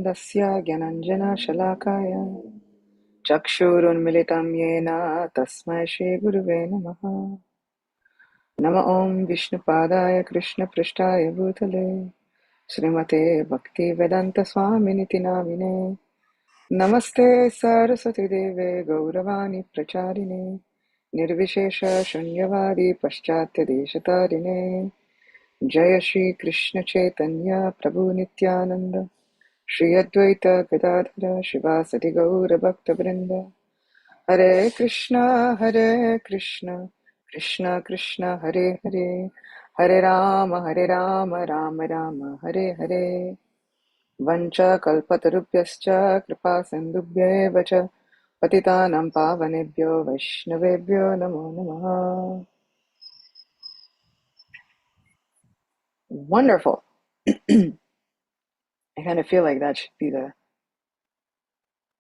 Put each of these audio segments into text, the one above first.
Omajaktitarandasya Gyananjana Shalakaya Chakshurunmilitam Yena Tasmai Shri Guruve Namaha. Nama Om Vishnupadaya Krishna Prishtaya Bhutale Srimate Bhakti Vedanta Swaminiti Namine Namaste Saraswati Deve Gauravani Pracharine Nirvishesha Shunyavadi Paschatya Deshatarine Jaya Shri Krishna Chaitanya Prabhu Nityananda Shri Advaita Gadadhara Shivasati Gaura Bhakta Vrinda Hare Krishna Krishna Krishna Hare Hare Hare Rama Rama Rama Hare Hare Vancha kalpatarubhyascha kripa sindubhya cha patitanam pavanebhyo vaishnavebhyo namo namaha. Wonderful. I kind of feel like that should be the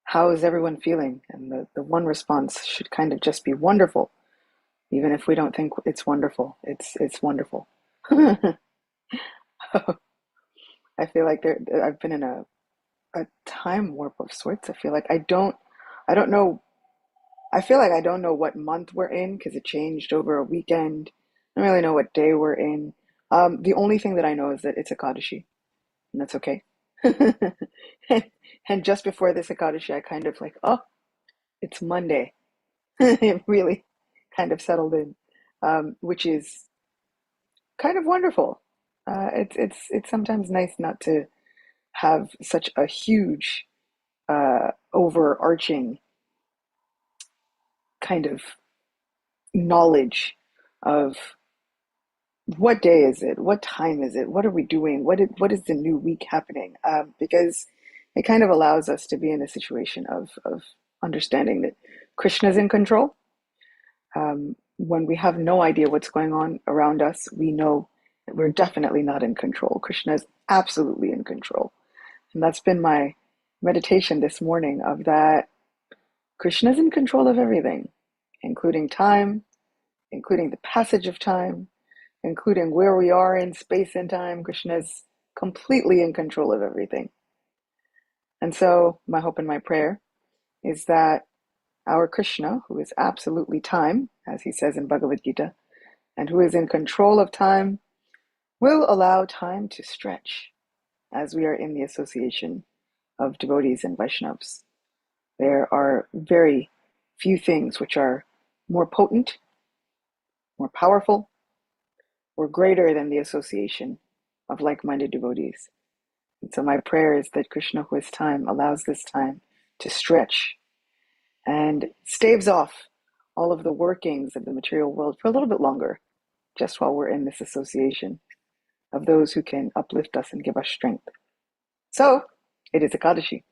how is everyone feeling? And the one response should kind of just be wonderful. Even if we don't think it's wonderful, it's wonderful. I feel like I've been in a time warp of sorts. I feel like I don't know. I feel like I don't know what month we're in because it changed over a weekend. I don't really know what day we're in. The only thing that I know is that it's EKADASI, and that's okay. And just before this EKADASI, I kind of like, oh, it's Monday. It really kind of settled in, which is kind of wonderful. It's sometimes nice not to have such a huge, overarching kind of knowledge of what day is it, what time is it, what are we doing, what is the new week happening? Because it kind of allows us to be in a situation of understanding that Krishna is in control. When we have no idea what's going on around us, we know that we're definitely not in control. Krishna is absolutely in control. And that's been my meditation this morning, of that Krishna is in control of everything, including time, including the passage of time, including where we are in space and time. Krishna is completely in control of everything. And so my hope and my prayer is that our Krishna, who is absolutely time, as he says in Bhagavad Gita, and who is in control of time, will allow time to stretch as we are in the association of devotees and Vaishnavas. There are very few things which are more potent, more powerful, or greater than the association of like-minded devotees. And so my prayer is that Krishna, who is time, allows this time to stretch and staves off all of the workings of the material world for a little bit longer, just while we're in this association of those who can uplift us and give us strength. So it is EKADASI,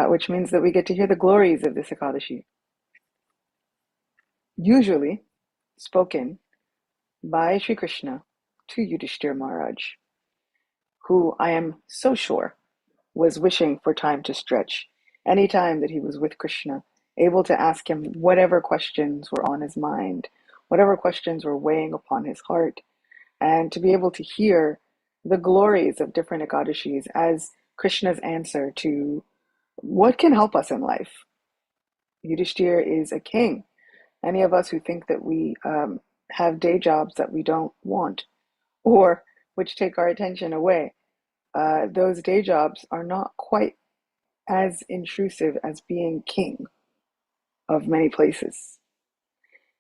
which means that we get to hear the glories of this EKADASI, usually spoken by Sri Krishna to Yudhishthira Maharaj, who I am so sure was wishing for time to stretch any time that he was with Krishna, able to ask him whatever questions were on his mind, whatever questions were weighing upon his heart, and to be able to hear the glories of different EKADASIs as Krishna's answer to what can help us in life. Yudhishthira is a king. Any of us who think that we have day jobs that we don't want, or which take our attention away, those day jobs are not quite as intrusive as being king of many places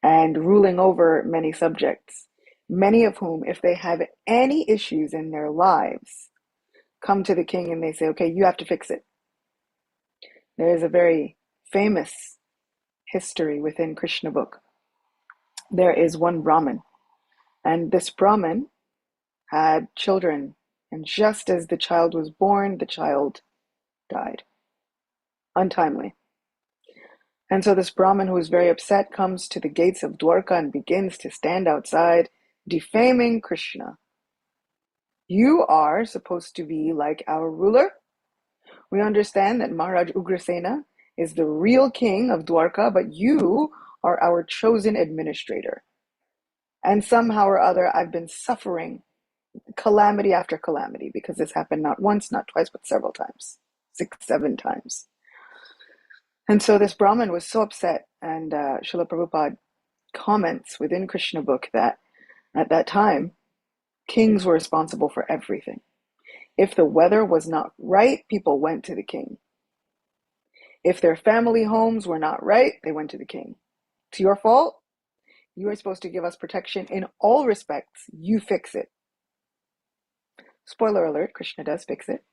and ruling over many subjects, many of whom, if they have any issues in their lives, come to the king and they say, okay, you have to fix it. There is a very famous history within Krishna book. There is one Brahmin, and this Brahmin had children, and just as the child was born, the child died untimely. And so this Brahmin, who is very upset, comes to the gates of Dwarka and begins to stand outside, defaming Krishna. You are supposed to be like our ruler. We understand that Maharaj Ugrasena is the real king of Dwarka, but you are our chosen administrator. And somehow or other, I've been suffering calamity after calamity, because this happened not once, not twice, but several times, 6, 7 times. And so this Brahmin was so upset, and Srila Prabhupada comments within Krishna book that at that time, kings were responsible for everything. If the weather was not right, people went to the king. If their family homes were not right, they went to the king. It's your fault. You are supposed to give us protection in all respects. You fix it. Spoiler alert, Krishna does fix it.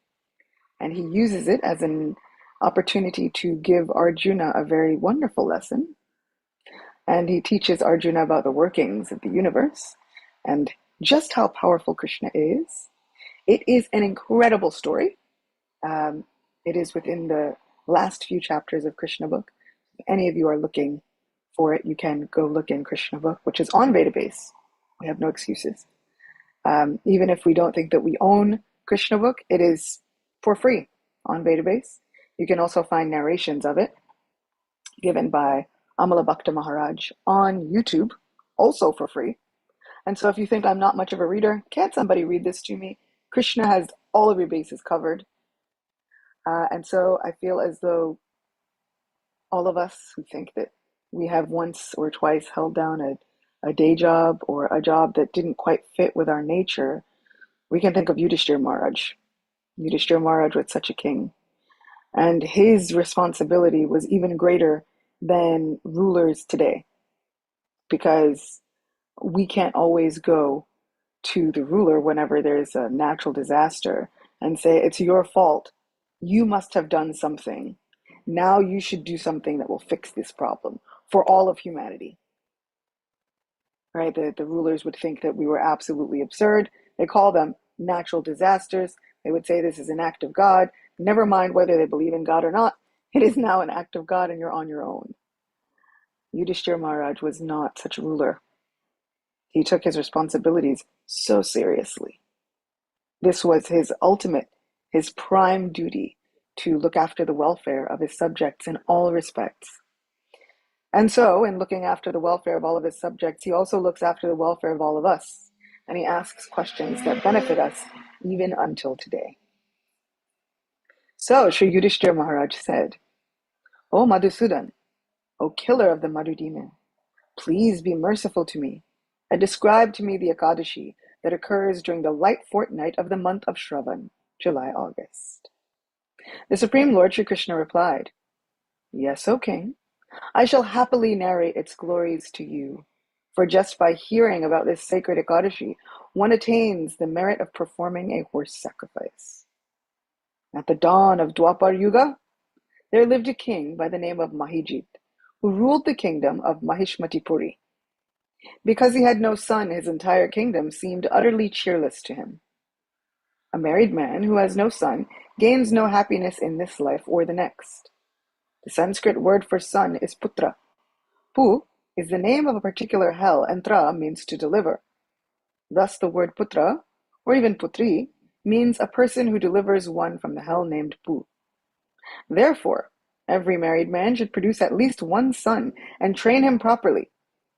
And he uses it as an opportunity to give Arjuna a very wonderful lesson. And he teaches Arjuna about the workings of the universe and just how powerful Krishna is. It is an incredible story. It is within the last few chapters of Krishna book. If any of you are looking for it, you can go look in Krishna book, which is on Vedabase. We have no excuses. Even if we don't think that we own Krishna book, it is for free on Vedabase. You can also find narrations of it given by Amala Bhakta Maharaj on YouTube, also for free. And so if you think I'm not much of a reader, can't somebody read this to me? Krishna has all of your bases covered. And so I feel as though all of us who think that we have once or twice held down a day job or a job that didn't quite fit with our nature, we can think of Yudhishthira Maharaj. Yudhishthira Maharaj was such a king. And his responsibility was even greater than rulers today, because we can't always go to the ruler whenever there's a natural disaster and say, it's your fault. You must have done something. Now you should do something that will fix this problem for all of humanity. Right? The rulers would think that we were absolutely absurd. They call them natural disasters. They would say this is an act of God. Never mind whether they believe in God or not. It is now an act of God and you're on your own. Yudhishthira Maharaj was not such a ruler. He took his responsibilities so seriously. This was his ultimate, his prime duty, to look after the welfare of his subjects in all respects. And so, in looking after the welfare of all of his subjects, he also looks after the welfare of all of us. And he asks questions that benefit us even until today. So, Sri Yudhishthira Maharaj said, O Madhusudan, O killer of the Madhu demon, please be merciful to me and describe to me the EKADASI that occurs during the light fortnight of the month of Shravan, July-August. The Supreme Lord Sri Krishna replied, Yes, O king, I shall happily narrate its glories to you, for just by hearing about this sacred EKADASI, one attains the merit of performing a horse sacrifice. At the dawn of Dwapar Yuga, there lived a king by the name of Mahijit, who ruled the kingdom of Mahishmatipuri. Because he had no son, his entire kingdom seemed utterly cheerless to him. A married man who has no son gains no happiness in this life or the next. The Sanskrit word for son is putra. Pu is the name of a particular hell, and tra means to deliver. Thus the word putra, or even putri, means a person who delivers one from the hell named Pu. Therefore, every married man should produce at least one son and train him properly.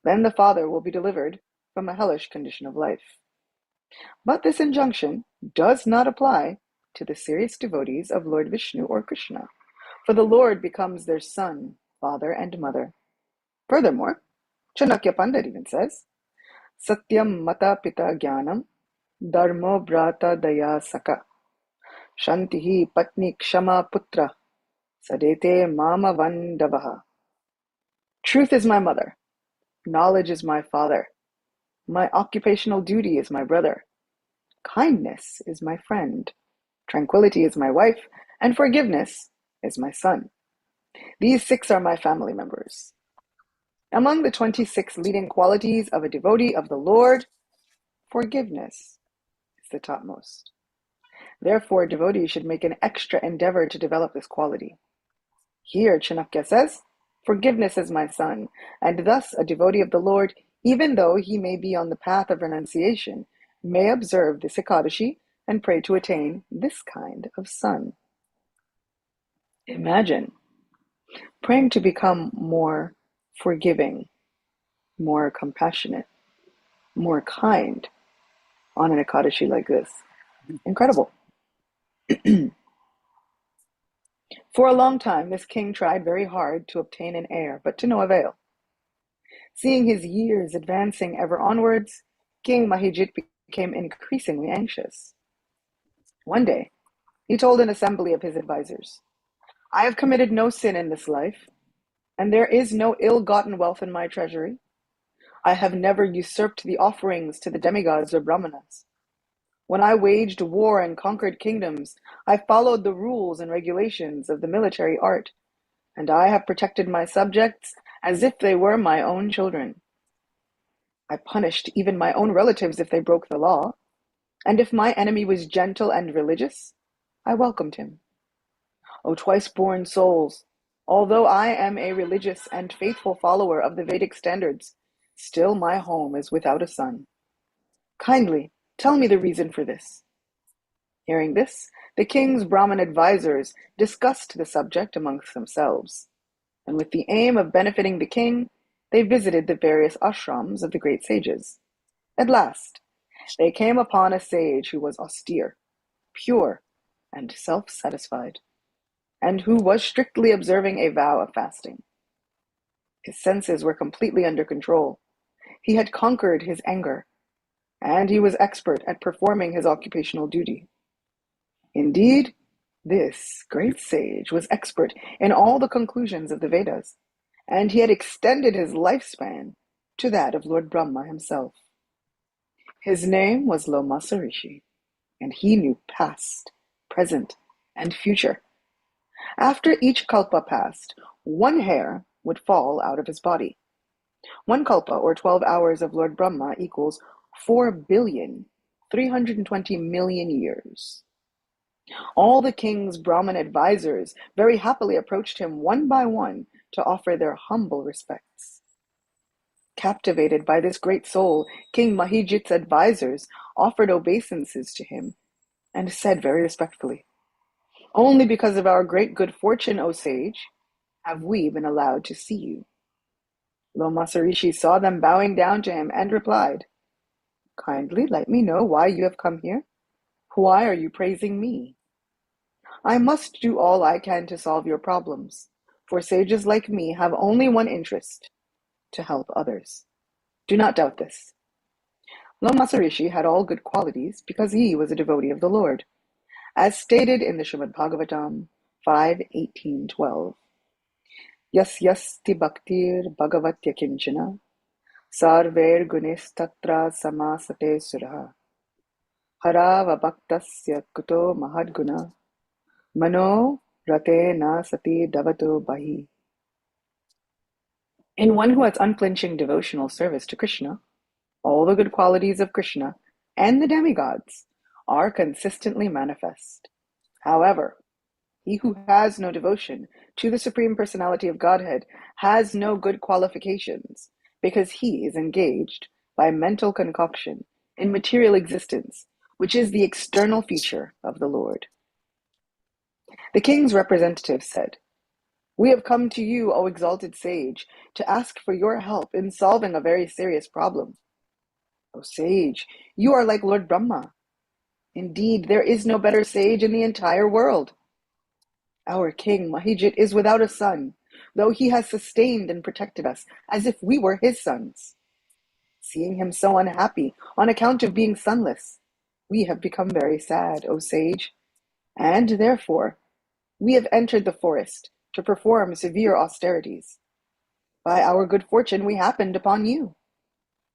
Then the father will be delivered from a hellish condition of life. But this injunction does not apply to the serious devotees of Lord Vishnu or Krishna, for the Lord becomes their son, father, and mother. Furthermore, Chanakya Pandit even says, Satyam mata pita jnanam dharmo brata daya saka shantihi patni kshama putra sadete mama vandavaha. Truth is my mother. Knowledge is my father. My occupational duty is my brother. Kindness is my friend. Tranquility is my wife. And forgiveness is my son. These 6 are my family members. Among the 26 leading qualities of a devotee of the Lord, forgiveness is the topmost. Therefore, devotees should make an extra endeavor to develop this quality. Here, Chanakya says, forgiveness is my son, and thus a devotee of the Lord, even though he may be on the path of renunciation, may observe this EKADASI and pray to attain this kind of son. Imagine praying to become more forgiving, more compassionate, more kind on an EKADASI like this. Incredible. For a long time, this king tried very hard to obtain an heir, but to no avail. Seeing his years advancing ever onwards, King Mahijit became increasingly anxious. One day, he told an assembly of his advisers, "I have committed no sin in this life, and there is no ill-gotten wealth in my treasury. I have never usurped the offerings to the demigods or brahmanas. When I waged war and conquered kingdoms, I followed the rules and regulations of the military art, and I have protected my subjects as if they were my own children. I punished even my own relatives if they broke the law, and if my enemy was gentle and religious, I welcomed him. O twice-born souls, although I am a religious and faithful follower of the Vedic standards, still my home is without a son. Kindly tell me the reason for this." Hearing this, the king's Brahmin advisers discussed the subject amongst themselves, and with the aim of benefiting the king, they visited the various ashrams of the great sages. At last, they came upon a sage who was austere, pure, and self-satisfied, and who was strictly observing a vow of fasting. His senses were completely under control. He had conquered his anger, and he was expert at performing his occupational duty. Indeed, this great sage was expert in all the conclusions of the Vedas, and he had extended his lifespan to that of Lord Brahma himself. His name was Lomasa Rishi, and he knew past, present, and future. After each kalpa passed, one hair would fall out of his body. One kalpa, or 12 hours of Lord Brahma, equals 4,320,000,000 years. All the king's Brahmin advisers very happily approached him one by one to offer their humble respects. Captivated by this great soul, King Mahijit's advisers offered obeisances to him and said very respectfully, "Only because of our great good fortune, O sage, have we been allowed to see you." Lomasa Rishi saw them bowing down to him and replied, "Kindly let me know why you have come here. Why are you praising me? I must do all I can to solve your problems, for sages like me have only one interest, to help others. Do not doubt this." Lomasa Rishi had all good qualities because he was a devotee of the Lord, as stated in the Srimad Bhagavatam 5:18-12. Yasyasti bhaktir bhagavatya kinchana sarver gunis tatra samasate suraha harava bhaktasya kuto mahadguna mano rate na sati davato bahi. In one who has unflinching devotional service to Krishna, all the good qualities of Krishna and the demigods are consistently manifest. However, he who has no devotion to the Supreme Personality of Godhead has no good qualifications, because he is engaged by mental concoction in material existence, which is the external feature of the Lord. The king's representative said, "We have come to you, O exalted sage, to ask for your help in solving a very serious problem." "O sage, you are like Lord Brahma. Indeed, there is no better sage in the entire world. Our king, Mahijit, is without a son, though he has sustained and protected us as if we were his sons. Seeing him so unhappy on account of being sonless, we have become very sad, O sage, and therefore we have entered the forest to perform severe austerities. By our good fortune, we happened upon you.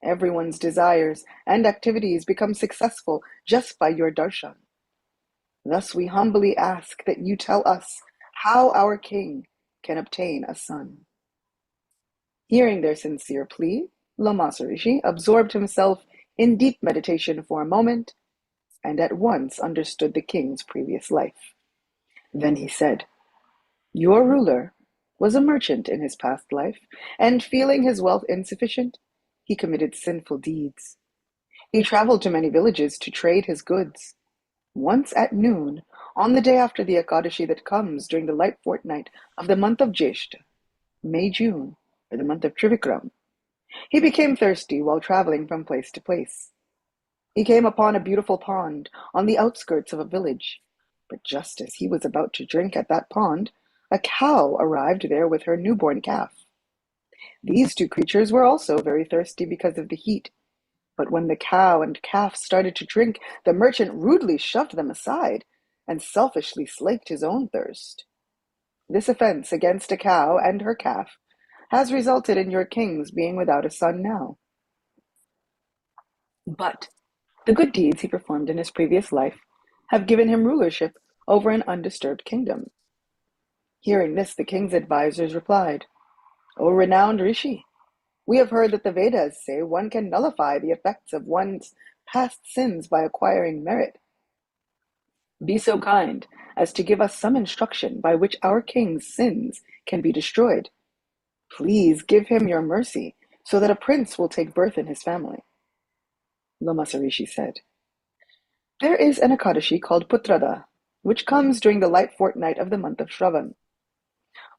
Everyone's desires and activities become successful just by your darshan. Thus we humbly ask that you tell us how our king can obtain a son." Hearing their sincere plea, Lomasa Rishi absorbed himself in deep meditation for a moment and at once understood the king's previous life. Then he said, "Your ruler was a merchant in his past life, and feeling his wealth insufficient, he committed sinful deeds. He traveled to many villages to trade his goods. Once at noon, on the day after the EKADASI that comes during the light fortnight of the month of Jeshta, May-June, or the month of Trivikram, he became thirsty while traveling from place to place. He came upon a beautiful pond on the outskirts of a village. But just as he was about to drink at that pond, a cow arrived there with her newborn calf. These two creatures were also very thirsty because of the heat. But when the cow and calf started to drink, the merchant rudely shoved them aside and selfishly slaked his own thirst. This offense against a cow and her calf has resulted in your king's being without a son now. But the good deeds he performed in his previous life have given him rulership over an undisturbed kingdom. Hearing this, the king's advisors replied, O renowned Rishi, we have heard that the Vedas say one can nullify the effects of one's past sins by acquiring merit. Be so kind as to give us some instruction by which our king's sins can be destroyed. Please give him your mercy so that a prince will take birth in his family. Lama Rishi said, There is an EKADASI called Putrada, which comes during the light fortnight of the month of Shravan.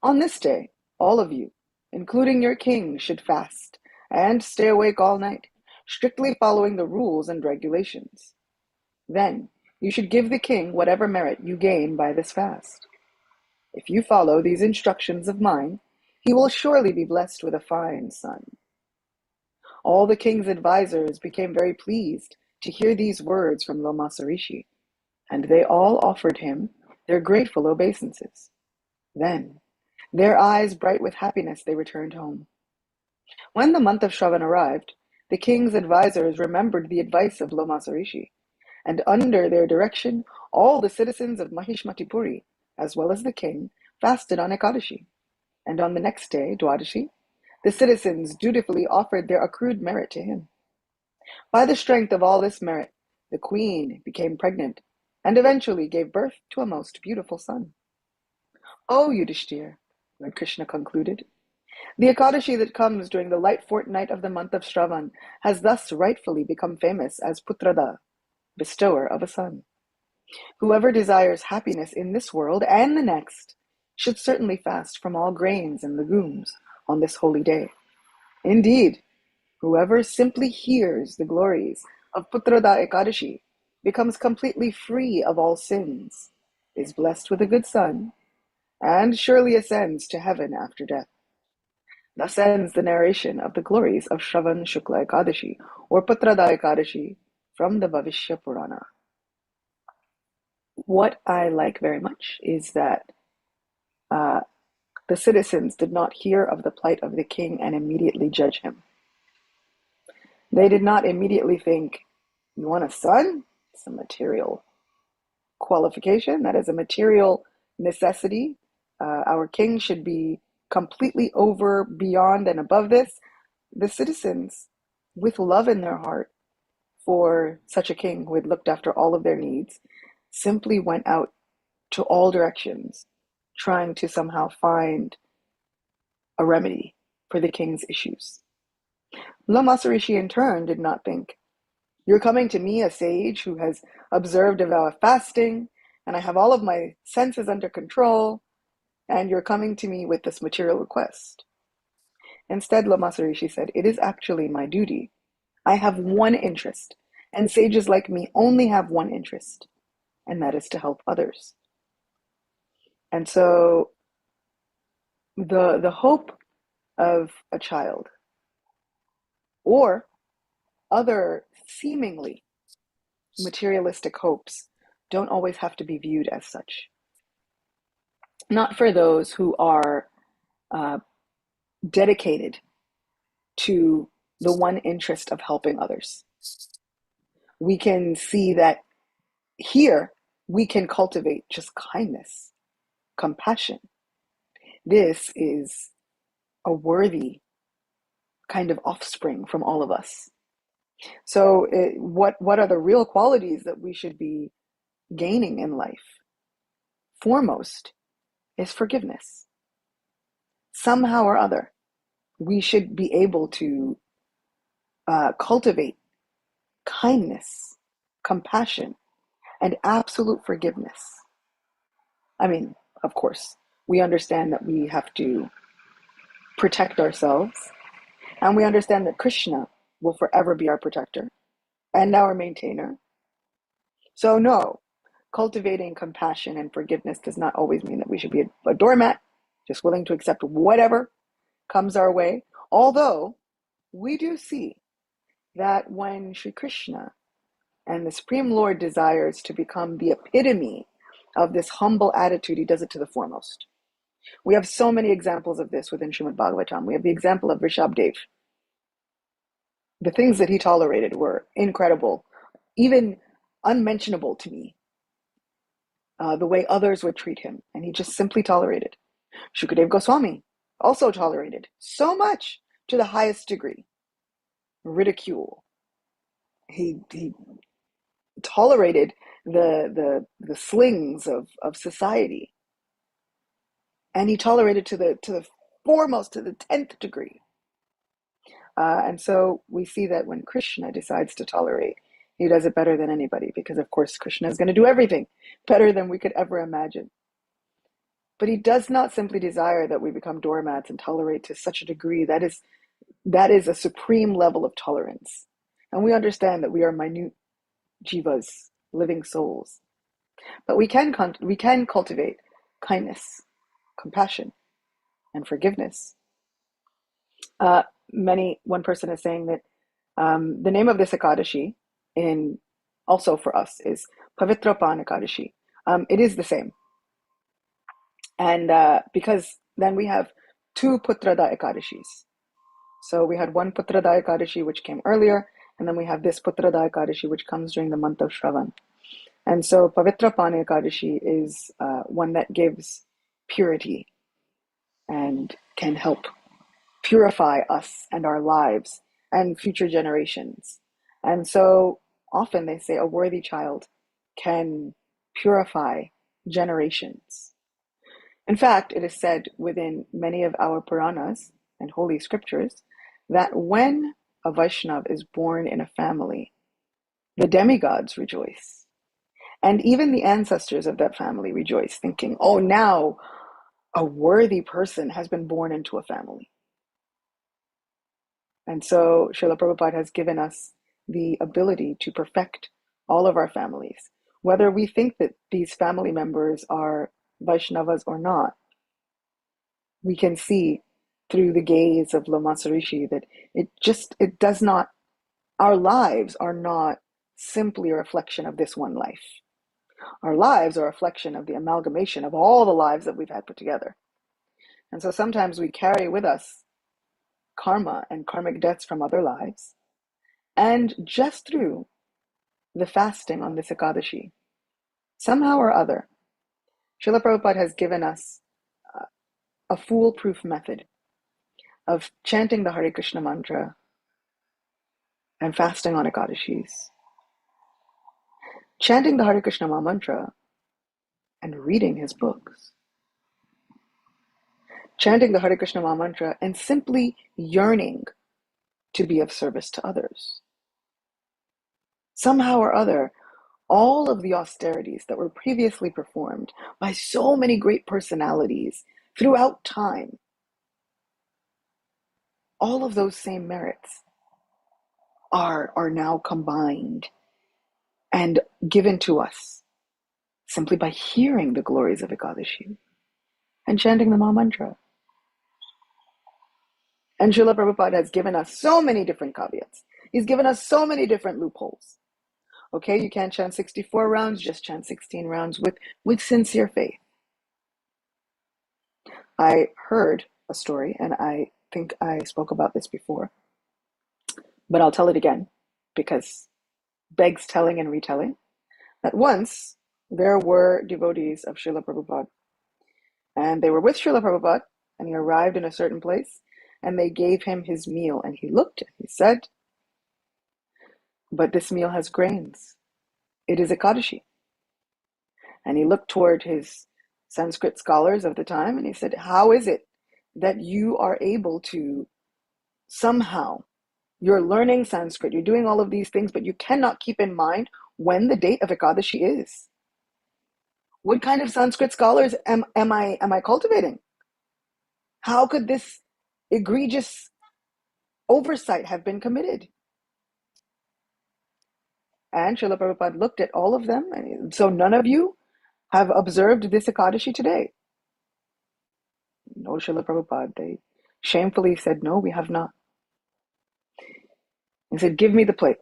On this day, all of you, including your king, should fast and stay awake all night, strictly following the rules and regulations. Then, you should give the king whatever merit you gain by this fast. If you follow these instructions of mine, he will surely be blessed with a fine son. All the king's advisors became very pleased to hear these words from Lama Rishi, and they all offered him their grateful obeisances. Then, their eyes bright with happiness, they returned home. When the month of Shravan arrived, the king's advisors remembered the advice of Lama Rishi, and under their direction, all the citizens of Mahishmatipuri, as well as the king, fasted on EKADASI. And on the next day, Dwadashi, the citizens dutifully offered their accrued merit to him. By the strength of all this merit, the queen became pregnant and eventually gave birth to a most beautiful son. O Yudhishthir, Lord Krishna concluded, the EKADASI that comes during the light fortnight of the month of Shravan has thus rightfully become famous as Putrada, bestower of a son. Whoever desires happiness in this world and the next should certainly fast from all grains and legumes on this holy day. Indeed, whoever simply hears the glories of Putrada EKADASI becomes completely free of all sins, is blessed with a good son, and surely ascends to heaven after death. Thus ends the narration of the glories of Shravan Shukla EKADASI or Putrada EKADASI from the Bhavishya Purana. What I like very much is that the citizens did not hear of the plight of the king and immediately judge him. They did not immediately think, you want a son? It's a material qualification. That is a material necessity. Our king should be completely over, beyond, and above this. The citizens, with love in their heart for such a king who had looked after all of their needs, simply went out to all directions, trying to somehow find a remedy for the king's issues. Lama Rishi in turn did not think, you're coming to me, a sage who has observed a vow of fasting, and I have all of my senses under control, and you're coming to me with this material request. Instead, Lama Rishi said, it is actually my duty. I have one interest, and sages like me only have one interest, and that is to help others. And so the hope of a child or other seemingly materialistic hopes don't always have to be viewed as such. Not for those who are dedicated to the one interest of helping others. We can see that here we can cultivate just kindness, compassion. This is a worthy kind of offspring from all of us. So what are the real qualities that we should be gaining in life? Foremost is forgiveness. Somehow or other, we should be able to cultivate kindness, compassion, and absolute forgiveness. I mean, of course, we understand that we have to protect ourselves, and we understand that Krishna will forever be our protector, and our maintainer. So no, cultivating compassion and forgiveness does not always mean that we should be a doormat, just willing to accept whatever comes our way. Although we do see that when Sri Krishna and the Supreme Lord desires to become the epitome of this humble attitude, he does it to the foremost. We have so many examples of this within Srimad Bhagavatam. We have the example of Rishabdev. The things that he tolerated were incredible, even unmentionable to me. The way others would treat him, and he just simply tolerated. Shukadev Goswami also tolerated so much to the highest degree. Ridicule. He tolerated the slings of society, and he tolerated to the foremost, to the 10th degree. And so we see that when Krishna decides to tolerate, he does it better than anybody, because of course Krishna is going to do everything better than we could ever imagine. But he does not simply desire that we become doormats and tolerate to such a degree. That is a supreme level of tolerance. And we understand that we are minute jivas, living souls. But we can cultivate kindness, compassion, and forgiveness. One person is saying that the name of this EKADASI also for us is Pavitrapan EKADASI. It is the same. And because then we have two Putrada EKADASIs. So we had one Putrada EKADASI which came earlier, and then we have this Putrada EKADASI which comes during the month of Shravan. And so Pavitrapan EKADASI is one that gives purity and can help purify us and our lives and future generations. And so often they say a worthy child can purify generations. In fact, it is said within many of our Puranas and holy scriptures that when a Vaishnav is born in a family, the demigods rejoice. And even the ancestors of that family rejoice, thinking, oh, now a worthy person has been born into a family. And so Srila Prabhupada has given us the ability to perfect all of our families, whether we think that these family members are Vaishnavas or not. We can see through the gaze of Lama Rishi that our lives are not simply a reflection of this one life. Our lives are a reflection of the amalgamation of all the lives that we've had put together. And so sometimes we carry with us karma and karmic debts from other lives. And just through the fasting on this EKADASI, somehow or other, Srila Prabhupada has given us a foolproof method of chanting the Hare Krishna mantra and fasting on EKADASIs. Chanting the Hare Krishna mantra and reading his books. Chanting the Hare Krishna mantra and simply yearning to be of service to others. Somehow or other, all of the austerities that were previously performed by so many great personalities throughout time, all of those same merits are now combined and given to us simply by hearing the glories of EKADASI and chanting the Maha Mantra. And Srila Prabhupada has given us so many different caveats. He's given us so many different loopholes. Okay, you can't chant 64 rounds, just chant 16 rounds with sincere faith. I heard a story, and I think I spoke about this before, but I'll tell it again because begs telling and retelling, that once there were devotees of Srila Prabhupada, and they were with Srila Prabhupada, and he arrived in a certain place, and they gave him his meal, and he looked and he said, but this meal has grains. It is EKADASI. And he looked toward his Sanskrit scholars of the time, and he said, how is it that you are able to somehow, you're learning Sanskrit, you're doing all of these things, but you cannot keep in mind when the date of EKADASI is? What kind of Sanskrit scholars am I cultivating? How could this egregious oversight have been committed? And Srila Prabhupada looked at all of them, and so none of you have observed this EKADASI today. No, Srila Prabhupada. They shamefully said, no, we have not. He said, give me the plate.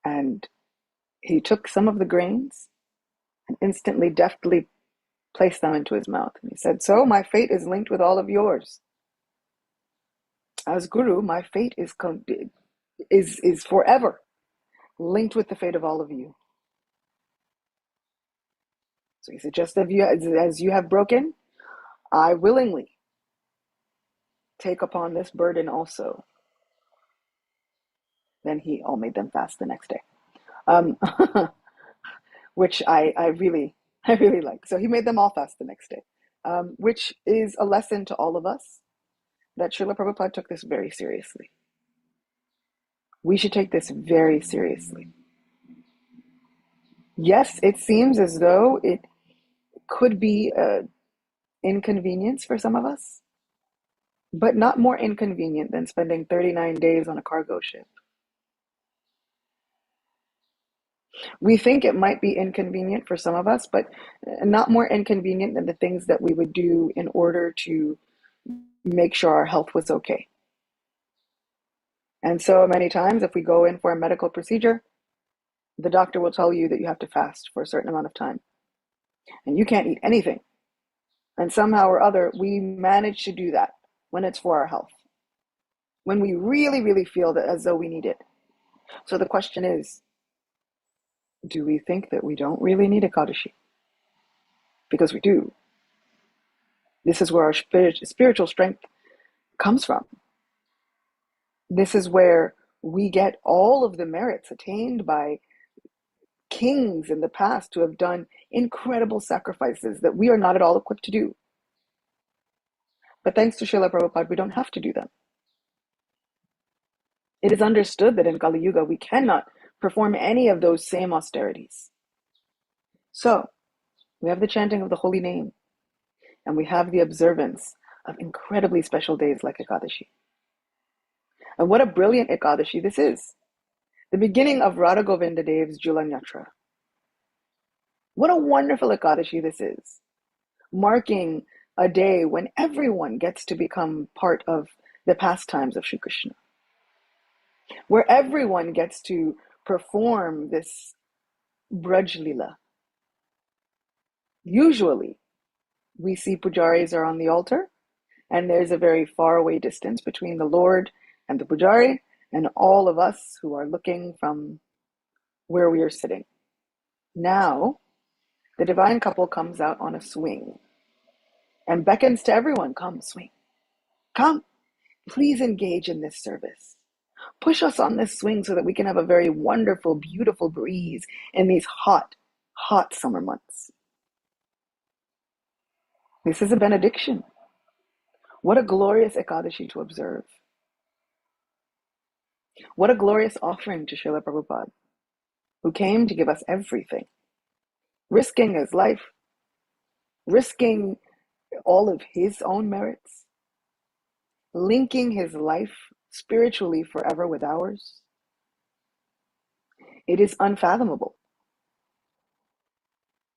And he took some of the grains and instantly, deftly placed them into his mouth. And he said, so my fate is linked with all of yours. As Guru, my fate is forever linked with the fate of all of you. So he said, just as you have broken, I willingly take upon this burden also. Then he all made them fast the next day, which I really like. So he made them all fast the next day, which is a lesson to all of us that Srila Prabhupada took this very seriously. We should take this very seriously. Yes, it seems as though it could be an inconvenience for some of us, but not more inconvenient than spending 39 days on a cargo ship. We think it might be inconvenient for some of us, but not more inconvenient than the things that we would do in order to make sure our health was okay. And so many times, if we go in for a medical procedure, the doctor will tell you that you have to fast for a certain amount of time. And you can't eat anything. And somehow or other, we manage to do that when it's for our health, when we really, really feel that as though we need it. So the question is, do we think that we don't really need EKADASI? Because we do. This is where our spiritual strength comes from. This is where we get all of the merits attained by kings in the past who have done incredible sacrifices that we are not at all equipped to do. But thanks to Srila Prabhupada, we don't have to do them. It is understood that in Kali Yuga, we cannot perform any of those same austerities. So, we have the chanting of the holy name, and we have the observance of incredibly special days like EKADASI. And what a brilliant EKADASI this is. The beginning of Radha Govinda Dev's Julan Yatra. What a wonderful EKADASI this is. Marking a day when everyone gets to become part of the pastimes of Sri Krishna. Where everyone gets to perform this Braj Lila. Usually, we see pujaris are on the altar, and there's a very far away distance between the Lord and the pujari, and all of us who are looking from where we are sitting. Now, the divine couple comes out on a swing and beckons to everyone, come, swing. Come, please engage in this service. Push us on this swing so that we can have a very wonderful, beautiful breeze in these hot, hot summer months. This is a benediction. What a glorious EKADASI to observe. What a glorious offering to Srila Prabhupada, who came to give us everything, risking his life, risking all of his own merits, linking his life spiritually forever with ours. It is unfathomable.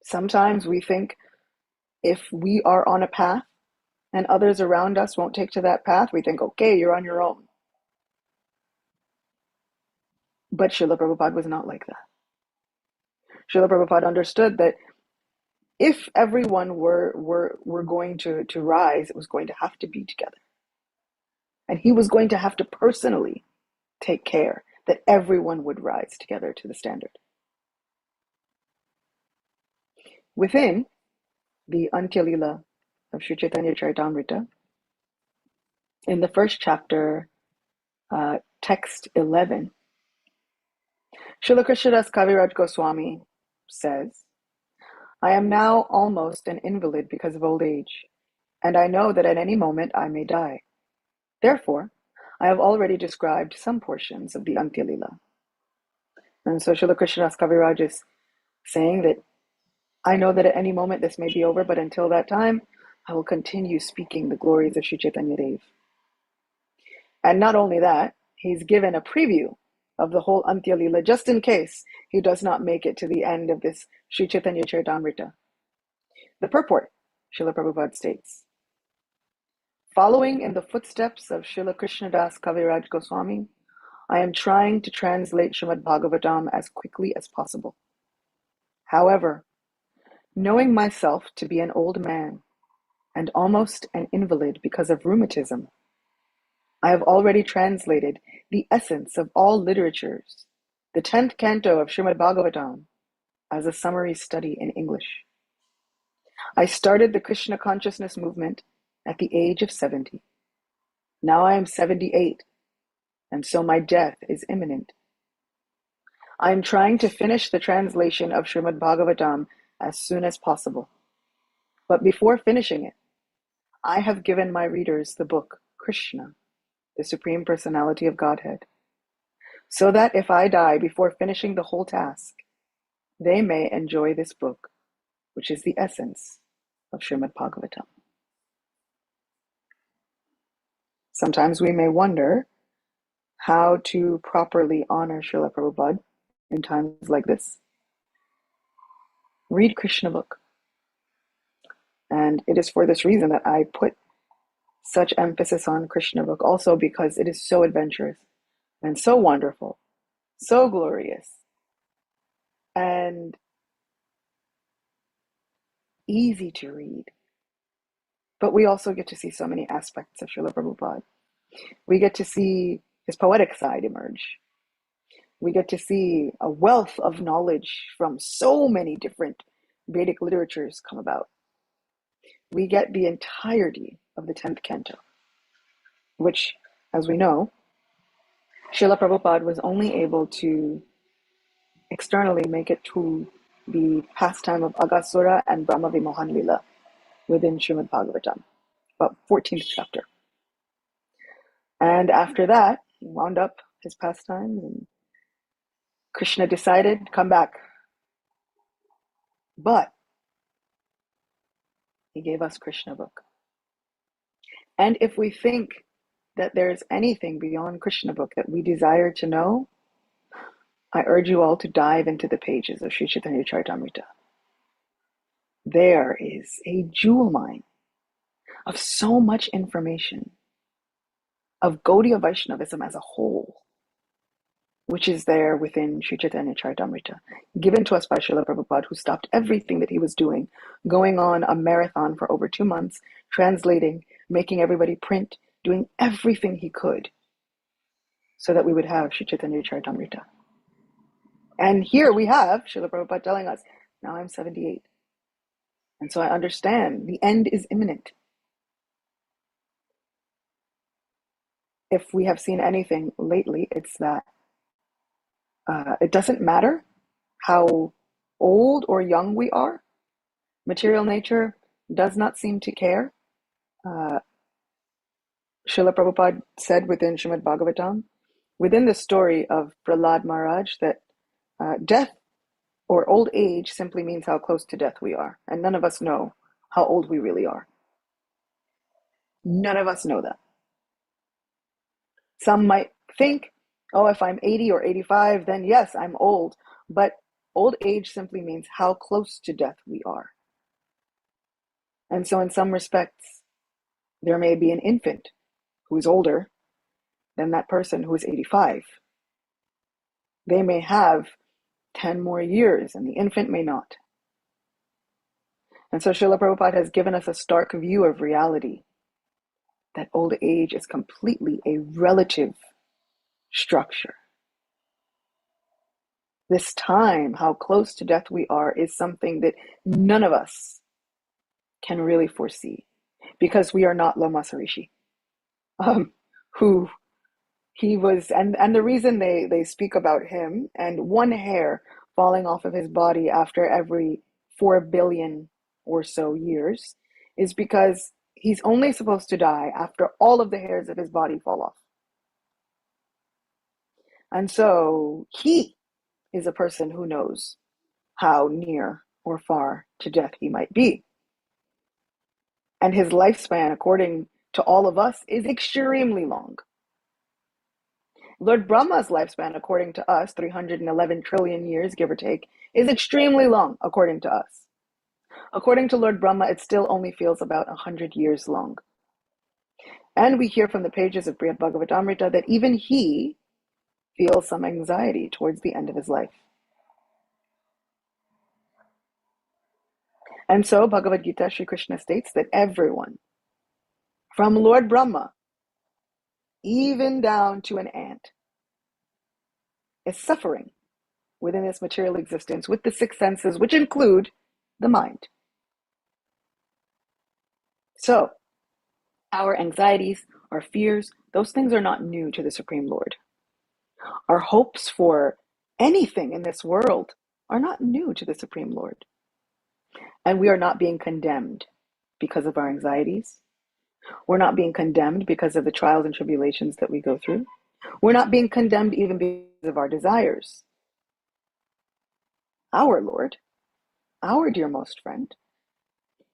Sometimes we think if we are on a path and others around us won't take to that path, we think, okay, you're on your own. But Srila Prabhupada was not like that. Srila Prabhupada understood that if everyone were going to rise, it was going to have to be together. And he was going to have to personally take care that everyone would rise together to the standard. Within the Antya Lila of Sri Chaitanya Charitamrita, in the first chapter, text 11, Srila Krishnadas Kaviraj Goswami says, I am now almost an invalid because of old age, and I know that at any moment I may die. Therefore, I have already described some portions of the Antya Lila. And so Srila Krishnadas Kaviraj is saying that I know that at any moment this may be over, but until that time, I will continue speaking the glories of Sri Chaitanya Dev. And not only that, he's given a preview of the whole Antya Leela, just in case he does not make it to the end of this Sri Chaitanya Charitamrita. The purport, Srila Prabhupada states, following in the footsteps of Srila Krishnadas Kaviraj Goswami, I am trying to translate Srimad Bhagavatam as quickly as possible. However, knowing myself to be an old man and almost an invalid because of rheumatism, I have already translated the essence of all literatures, the 10th canto of Srimad Bhagavatam, as a summary study in English. I started the Krishna consciousness movement at the age of 70. Now I am 78, and so my death is imminent. I am trying to finish the translation of Srimad Bhagavatam as soon as possible. But before finishing it, I have given my readers the book Krishna, the Supreme Personality of Godhead, so that if I die before finishing the whole task, they may enjoy this book, which is the essence of Srimad Bhagavatam. Sometimes we may wonder how to properly honor Srila Prabhupada in times like this. Read Krishna book. And it is for this reason that I put such emphasis on Krishna book, also because it is so adventurous and so wonderful, so glorious, and easy to read. But we also get to see so many aspects of Srila Prabhupada. We get to see his poetic side emerge. We get to see a wealth of knowledge from so many different Vedic literatures come about. We get the entirety of the 10th canto, which, as we know, Srila Prabhupada was only able to externally make it to the pastime of Agasura and Brahma Vimohan Lila within Srimad Bhagavatam, about 14th chapter. And after that, he wound up his pastimes, and Krishna decided, come back. But he gave us Krishna book. And if we think that there's anything beyond Krishna book that we desire to know, I urge you all to dive into the pages of Sri Chaitanya Charitamrita. There is a jewel mine of so much information of Gaudiya Vaishnavism as a whole, which is there within Sri Chaitanya Charitamrita, given to us by Srila Prabhupada, who stopped everything that he was doing, going on a marathon for over 2 months, translating, making everybody print, doing everything he could so that we would have Sri Chaitanya Charitamrita. And here we have Srila Prabhupada telling us, now I'm 78. And so I understand the end is imminent. If we have seen anything lately, it's that it doesn't matter how old or young we are. Material nature does not seem to care. Srila Prabhupada said within Srimad Bhagavatam, within the story of Prahlad Maharaj, that death or old age simply means how close to death we are. And none of us know how old we really are. None of us know that. Some might think, oh, if I'm 80 or 85, then yes, I'm old. But old age simply means how close to death we are. And so in some respects, there may be an infant who is older than that person who is 85. They may have 10 more years and the infant may not. And so Srila Prabhupada has given us a stark view of reality, that old age is completely a relative structure. This time, how close to death we are, is something that none of us can really foresee, because we are not Lama Sarishi, who he was, and the reason they speak about him and one hair falling off of his body after every 4 billion or so years is because he's only supposed to die after all of the hairs of his body fall off. And so he is a person who knows how near or far to death he might be. And his lifespan, according to all of us, is extremely long. Lord Brahma's lifespan, according to us, 311 trillion years, give or take, is extremely long, according to us. According to Lord Brahma, it still only feels about 100 years long. And we hear from the pages of Brihad Bhagavatamrita that even he feels some anxiety towards the end of his life. And so Bhagavad Gita, Sri Krishna states that everyone, from Lord Brahma, even down to an ant, is suffering within this material existence with the six senses, which include the mind. So, our anxieties, our fears, those things are not new to the Supreme Lord. Our hopes for anything in this world are not new to the Supreme Lord. And we are not being condemned because of our anxieties. We're not being condemned because of the trials and tribulations that we go through. We're not being condemned even because of our desires. Our Lord, our dearmost friend,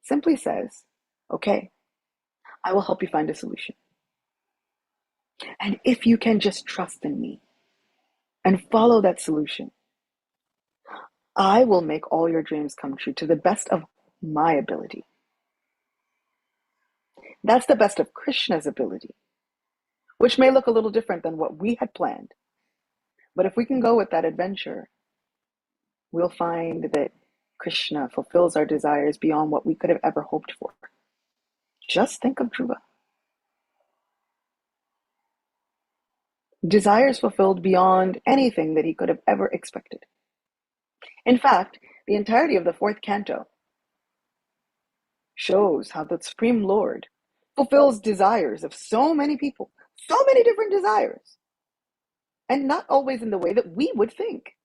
simply says, okay, I will help you find a solution. And if you can just trust in me and follow that solution, I will make all your dreams come true to the best of my ability. That's the best of Krishna's ability, which may look a little different than what we had planned. But if we can go with that adventure, we'll find that Krishna fulfills our desires beyond what we could have ever hoped for. Just think of Dhruva. Desires fulfilled beyond anything that he could have ever expected. In fact, the entirety of the fourth canto shows how the Supreme Lord fulfills desires of so many people, so many different desires, and not always in the way that we would think.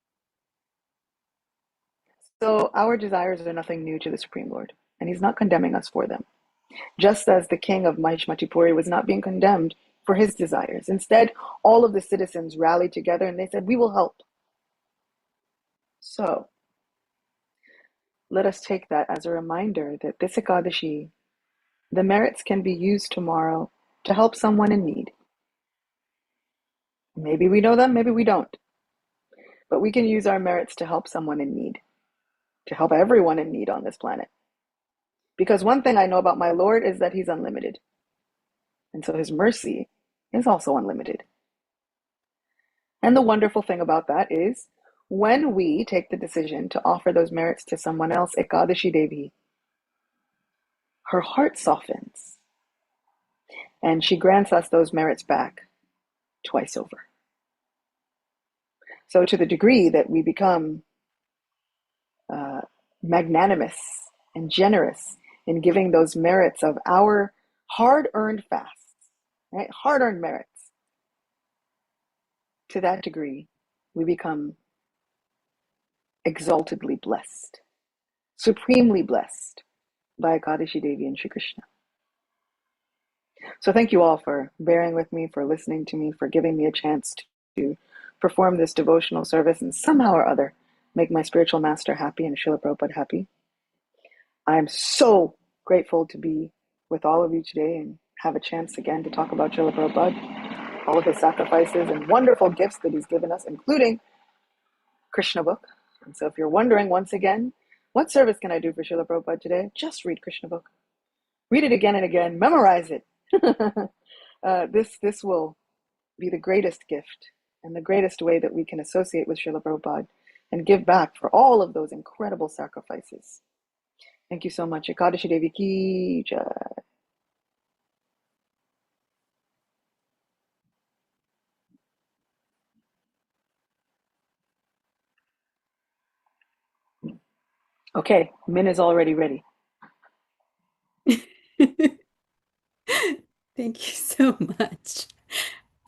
So our desires are nothing new to the Supreme Lord, and he's not condemning us for them. Just as the king of Mahishmatipuri was not being condemned for his desires. Instead, all of the citizens rallied together and they said, we will help. So, let us take that as a reminder that this EKADASI, the merits can be used tomorrow to help someone in need. Maybe we know them, maybe we don't. But we can use our merits to help someone in need, to help everyone in need on this planet. Because one thing I know about my Lord is that he's unlimited. And so his mercy is also unlimited. And the wonderful thing about that is when we take the decision to offer those merits to someone else, Ekadashi Devi, her heart softens and she grants us those merits back twice over. So to the degree that we become magnanimous and generous in giving those merits of our hard-earned fasts, right? Hard-earned merits, to that degree, we become exaltedly blessed, supremely blessed by Ekadashi Devi and Shri Krishna. So thank you all for bearing with me, for listening to me, for giving me a chance to perform this devotional service and somehow or other make my spiritual master happy and Srila Prabhupada happy. I am so grateful to be with all of you today and have a chance again to talk about Srila Prabhupada, all of his sacrifices and wonderful gifts that he's given us, including Krishna book. And so if you're wondering once again, what service can I do for Srila Prabhupada today? Just read Krishna book. Read it again and again. Memorize it. This will be the greatest gift and the greatest way that we can associate with Srila Prabhupada and give back for all of those incredible sacrifices. Thank you so much. Ekadashi Devi ki jai. Okay, Min is already ready. Thank you so much.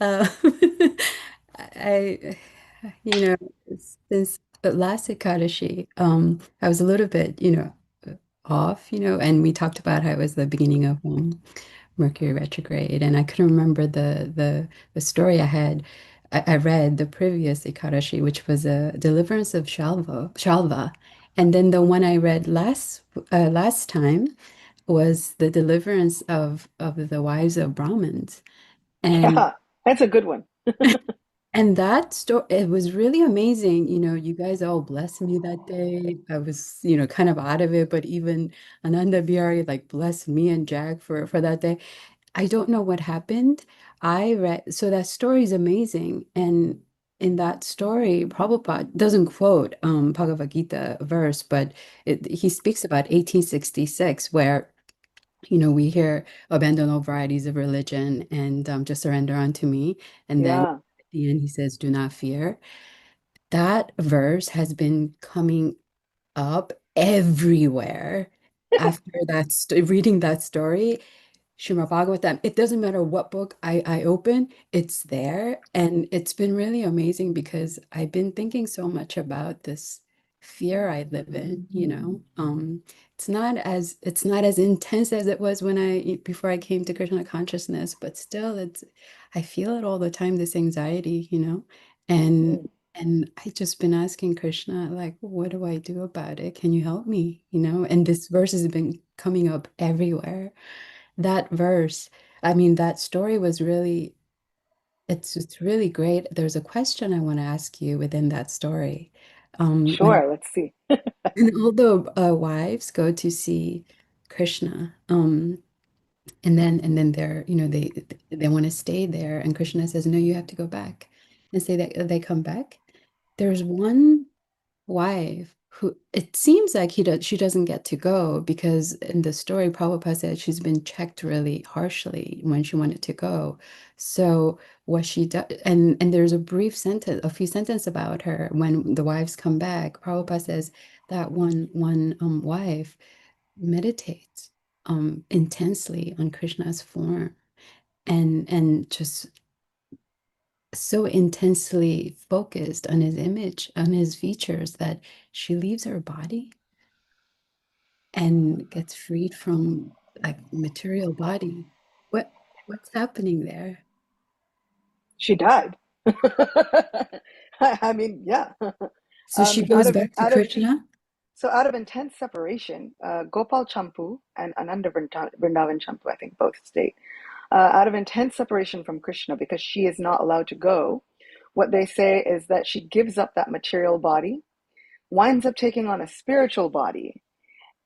Um, I, since the last Ekadashi, I was a little bit, off, and we talked about how it was the beginning of Mercury retrograde, and I couldn't remember the story I had. I read the previous Ekadashi, which was a deliverance of Shalva, and then the one I read last time was the deliverance of the wives of Brahmins. And Yeah, that's a good one. And that story, it was really amazing. You guys all blessed me that day. I was, kind of out of it, but even Ananda Bihari like blessed me and Jack for that day. I don't know what happened. I read, so that story is amazing. And in that story, Prabhupada doesn't quote Bhagavad Gita verse, but he speaks about 1866, where we hear abandon all varieties of religion and just surrender unto me. And then Yeah, at the end, he says, do not fear. That verse has been coming up everywhere after reading that story. Srimad Bhagavatam. It doesn't matter what book I open, it's there. And it's been really amazing because I've been thinking so much about this fear I live in. It's not as intense as it was when before I came to Krishna consciousness, but still I feel it all the time, this anxiety. mm, And I just been asking Krishna, like, what do I do about it? Can you help me? And this verse has been coming up everywhere. That verse, I mean, that story was really, it's really great. There's a question I want to ask you within that story. When sure. Let's see. and all the wives go to see Krishna, and then they want to stay there, and Krishna says, "No, you have to go back," and say that they come back. There's one wife who it seems like she doesn't get to go because in the story Prabhupada said she's been checked really harshly when she wanted to go. So what she does, and there's a few sentences about her when the wives come back. Prabhupada says that one wife meditates intensely on Krishna's form and just so intensely focused on his image, on his features, that she leaves her body and gets freed from like material body. What's happening there? She died. I mean, yeah. So she Out goes of back to Krishna? out of intense separation, Gopal Champu and Ananda Vrindavan Champu, I think both state, out of intense separation from Krishna because she is not allowed to go. What they say is that she gives up that material body, winds up taking on a spiritual body,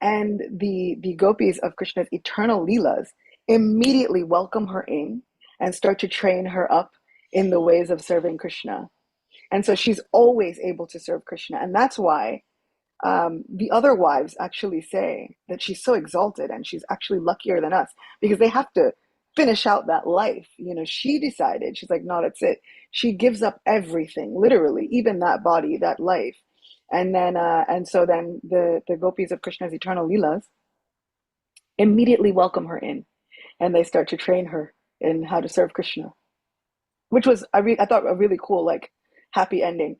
and the gopis of Krishna's eternal leelas immediately welcome her in and start to train her up in the ways of serving Krishna. And so she's always able to serve Krishna. And that's why the other wives actually say that she's so exalted and she's actually luckier than us because they have to finish out that life. She decided, she's like, no, that's it. She gives up everything, literally, even that body, that life. And so then the gopis of Krishna's eternal leelas immediately welcome her in and they start to train her in how to serve Krishna, which was, I thought, a really cool, like, happy ending.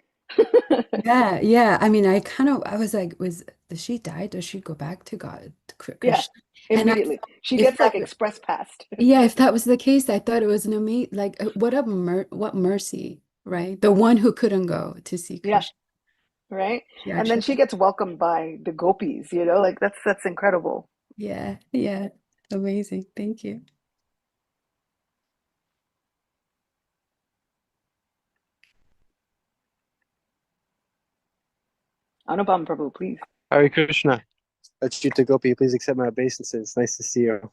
Yeah, yeah. I mean, I was like, does she die? Does she go back to God, to Yeah, Krishna? And immediately. She if gets that like express passed. Yeah, if that was the case, I thought it was an amazing, like, what mercy, right? The one who couldn't go to see Yeah, Krishna. right. She And then actually, she gets welcomed by the gopis. Like that's incredible. yeah, yeah, amazing. Thank you. Anupam Prabhu, please. Hare Krishna. Acyuta Gopi, please accept my obeisances. Nice to see you.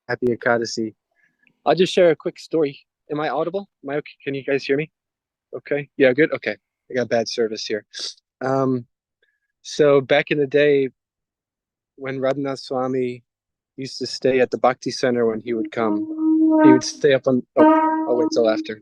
Happy EKADASI. I'll just share a quick story. Am I audible? Am I okay? Can you guys hear me? Okay. Yeah, good. Okay. I got bad service here. Um, so back in the day when Radhanath Swami used to stay at the Bhakti Center when he would come, he would stay up on. Oh, I'll wait till after.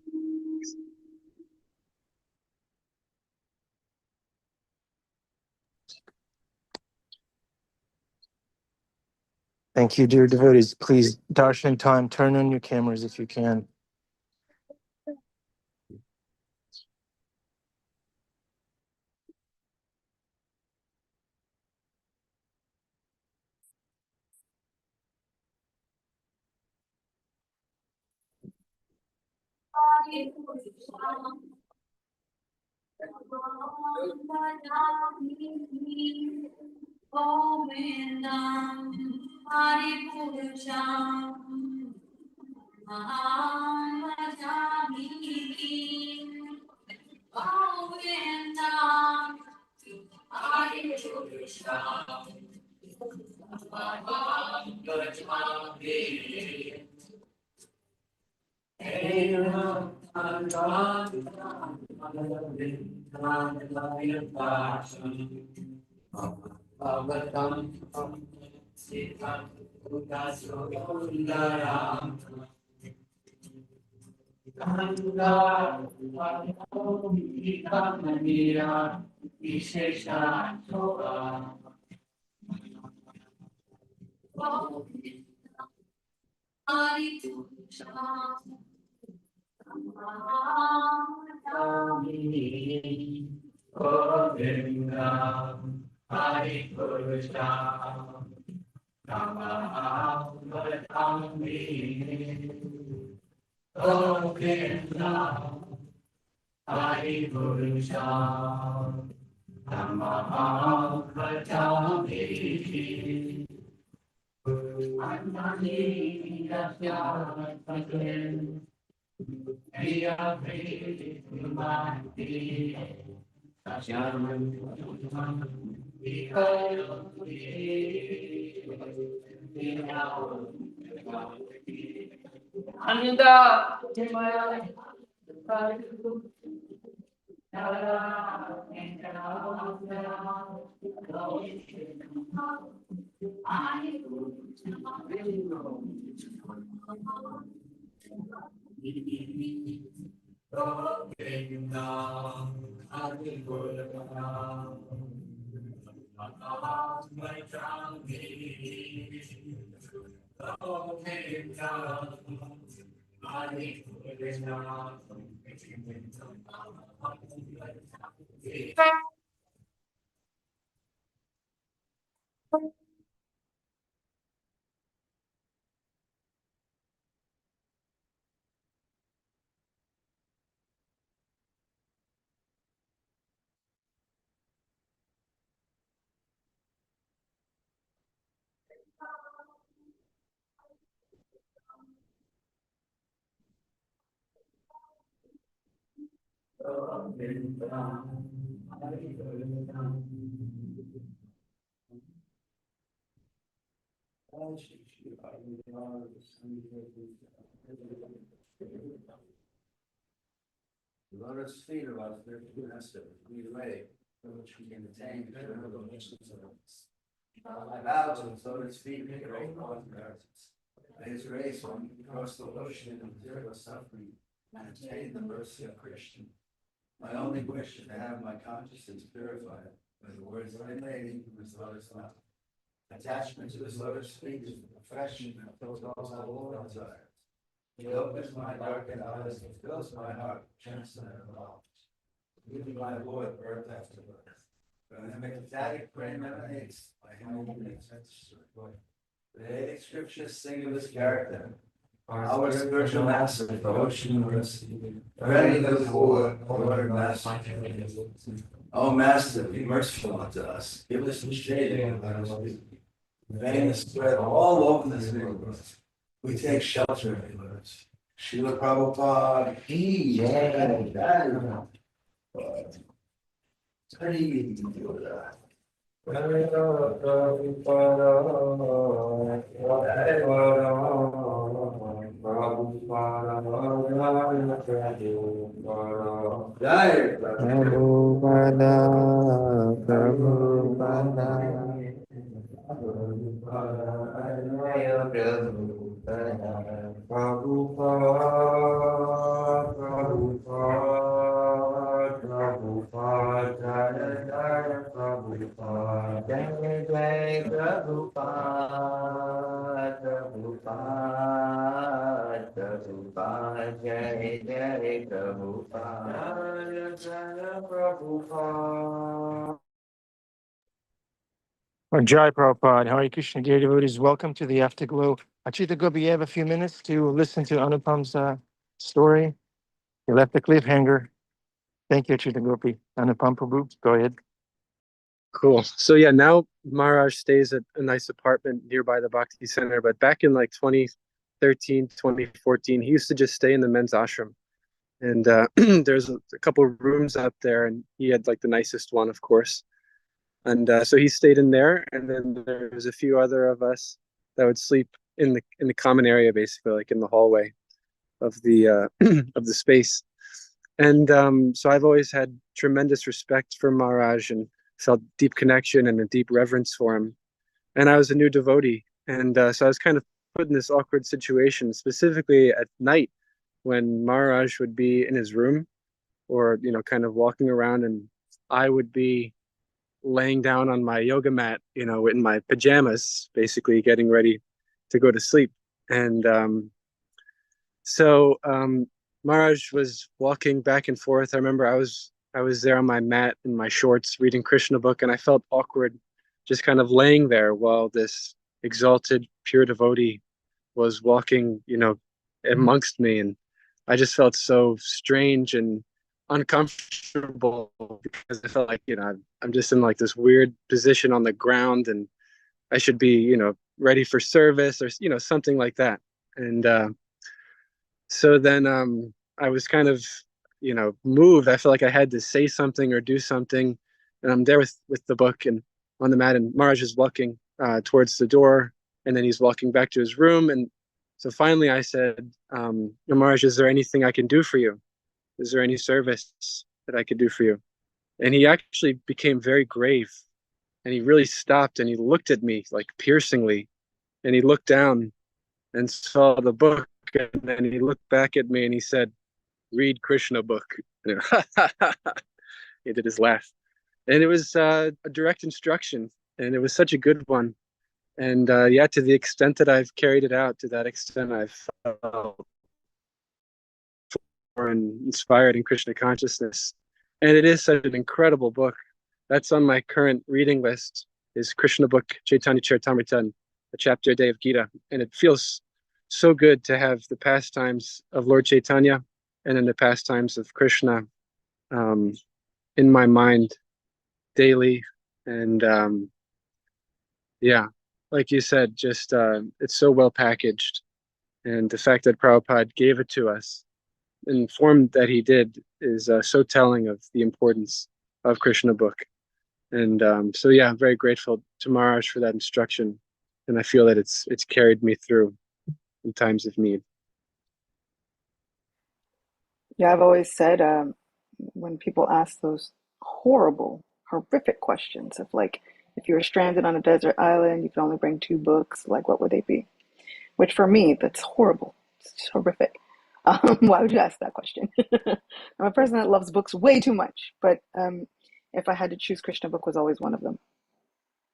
Thank you, dear devotees. Please, darshan time, turn on your cameras if you can. Lotus feet of us, there's two master, we way, from which we can attain eternal missions of us. My vows and lotus feet make great merits. By his grace, one can cross the ocean of zero suffering and attain the mercy of Krishna. My only wish is to have my consciousness purified by the words emanating from his lotus mouth. Attachment to his lotus feet is the perfection that fills all our desires. He opens my darkened eyes and fills my heart with chancellor of knowledge. Give me my Lord birth after birth. When the ecstatic frame emanates, my hand makes sense. The Vedic scriptures sing of his character. Our spiritual master, the ocean university, ready the poor, Lord Master. Oh Master, be merciful unto us. Give us the shade and let us be. Fame is spread all over this world. We take shelter in the words. Srila Prabhupada, he, Jai Prabhupada, Hare Krishna, dear devotees, welcome to the Afterglow. Acyuta, Gopi, you have a few minutes to listen to Anupam's story. You left the cliffhanger. Thank you, Acyuta Gopi. Anupam Prabhu, go ahead. Cool. So yeah, now Maharaj stays at a nice apartment nearby the Bhakti Center, but back in like 2013, 2014, he used to just stay in the men's ashram. And there's a couple of rooms up there, and he had like the nicest one, of course. And so he stayed in there, and then there was a few other of us that would sleep in the common area, basically, like in the hallway of the of the space. And so I've always had tremendous respect for Maharaj and felt deep connection and a deep reverence for him. And I was a new devotee, and so I was kind of put in this awkward situation, specifically at night when Maharaj would be in his room or kind of walking around, and I would be laying down on my yoga mat, in my pajamas, basically getting ready to go to sleep. And so Maharaj was walking back and forth. I remember I was there on my mat in my shorts reading Krishna book, and I felt awkward just kind of laying there while this exalted pure devotee was walking, amongst me. And I just felt so strange and uncomfortable because I felt like, I'm just in like this weird position on the ground, and I should be, ready for service or, something like that. And so then I was kind of, moved. I felt like I had to say something or do something. And I'm there with the book and on the mat, and Maharaj is walking towards the door, and then he's walking back to his room. And so finally I said, Maharaj, is there anything I can do for you? Is there any service that I could do for you? And he actually became very grave, and he really stopped, and he looked at me like piercingly, and he looked down and saw the book, and then he looked back at me and he said, read Krishna book. He did his laugh. And it was a direct instruction, and it was such a good one. And yeah, to the extent that I've carried it out, to that extent I've felt and inspired in Krishna consciousness. And it is such an incredible book. That's on my current reading list, is Krishna book, Chaitanya Charitamrita, a chapter a day of Gita. And it feels so good to have the pastimes of Lord Chaitanya and then the pastimes of Krishna in my mind daily. And yeah, like you said, just it's so well packaged. And the fact that Prabhupada gave it to us in the form that he did is so telling of the importance of Krishna book. And so yeah, I'm very grateful to Maharaj for that instruction, and I feel that it's carried me through in times of need. Yeah, I've always said when people ask those horrible, horrific questions of like, if you were stranded on a desert island, you could only bring 2 books, like what would they be? Which for me, that's horrible. It's horrific. Why would you ask that question? I'm a person that loves books way too much, but if I had to choose, Krishna book was always one of them,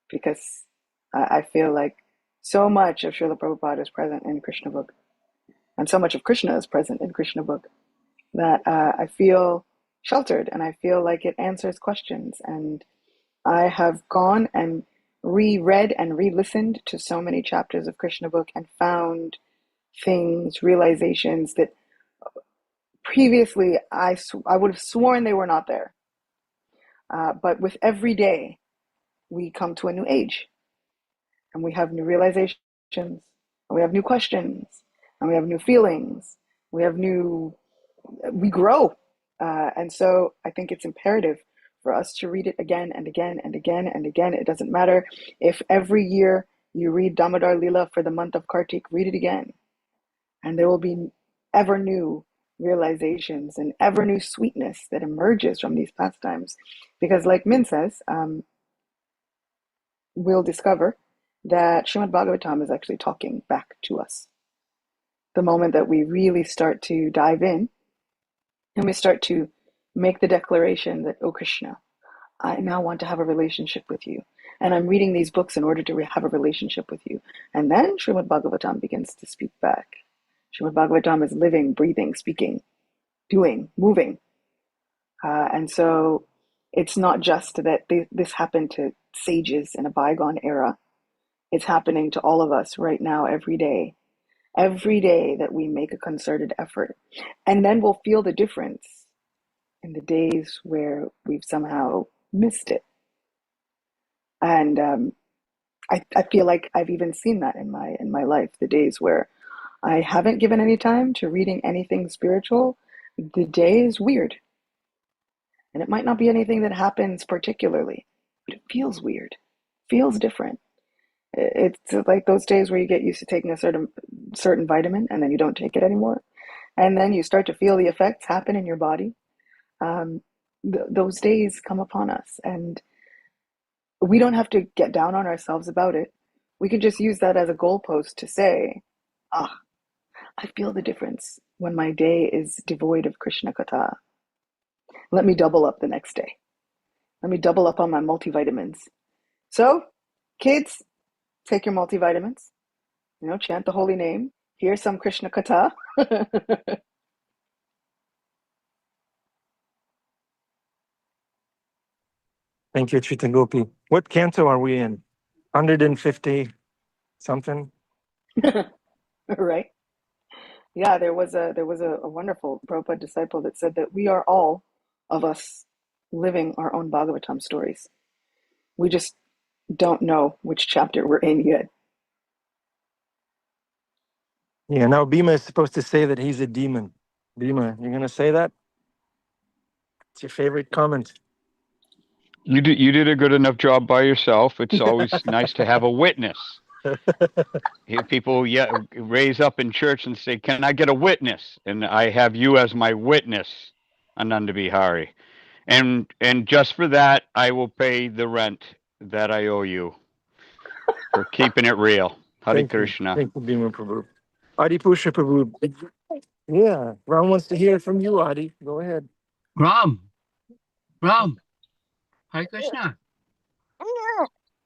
because I feel like so much of Srila Prabhupada is present in Krishna book, and so much of Krishna is present in Krishna book, that I feel sheltered, and I feel like it answers questions. And I have gone and reread and re-listened to so many chapters of Krishna book and found things, realizations that previously I would have sworn they were not there. But with every day, we come to a new age, and we have new realizations, and we have new questions, and we have new feelings, we grow. And so I think it's imperative for us to read it again and again and again and again. It doesn't matter if every year you read Damodar Lila for the month of Kartik, read it again. And there will be ever new realizations and ever new sweetness that emerges from these pastimes. Because like Min says, we'll discover that Srimad Bhagavatam is actually talking back to us. The moment that we really start to dive in and we start to make the declaration that, oh Krishna, I now want to have a relationship with you. And I'm reading these books in order to have a relationship with you. And then Srimad Bhagavatam begins to speak back. Srimad Bhagavatam is living, breathing, speaking, doing, moving. And so it's not just that this happened to sages in a bygone era. It's happening to all of us right now, every day. Every day that we make a concerted effort. And then we'll feel the difference in the days where we've somehow missed it. And I feel like I've even seen that in my life, the days where I haven't given any time to reading anything spiritual, the day is weird. And it might not be anything that happens particularly, but it feels weird, feels different. It's like those days where you get used to taking a certain vitamin and then you don't take it anymore. And then you start to feel the effects happen in your body. Those days come upon us, and we don't have to get down on ourselves about it. We can just use that as a goalpost to say, ah, I feel the difference when my day is devoid of Krishna Katha. Let me double up the next day. Let me double up on my multivitamins. So, kids, take your multivitamins, chant the holy name, hear some Krishna Katha. Thank you, Achyuta Gopi. What canto are we in? 150 something? Right? Yeah, there was a wonderful Prabhupada disciple that said that we are all of us living our own Bhagavatam stories. We just don't know which chapter we're in yet. Yeah, now Bhima is supposed to say that he's a demon. Bhima, you're going to say that? It's your favorite comment. You did a good enough job by yourself. It's always nice to have a witness. If people raise up in church and say, "Can I get a witness?" And I have you as my witness, Ananda Bihari. And just for that, I will pay the rent that I owe you for keeping it real. Hare Thank Krishna. You. Thank you, Bhima Prabhu. Adi Pusha Prabhu. Yeah, Ram wants to hear from you, Adi. Go ahead. Ram. Hare Krishna.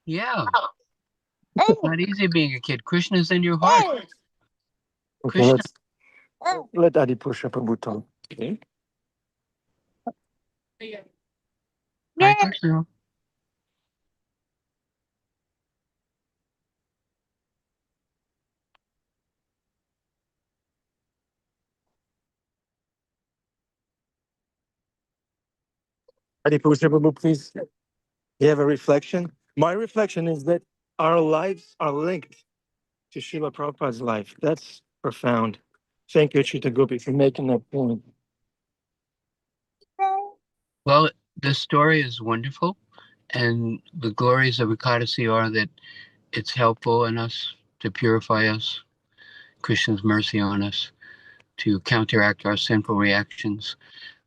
Yeah. It's not easy being a kid. Krishna's in your heart. Okay, Krishna. let Adi Pusha Prabhu talk. Okay. Hare Krishna. Adi Pusha Prabhu, please. You have a reflection? My reflection is that our lives are linked to Srila Prabhupada's life. That's profound. Thank you, Achyuta Gopi, for making that point. Well, this story is wonderful, and the glories of EKADASI are that it's helpful in us to purify us, Krishna's mercy on us, to counteract our sinful reactions.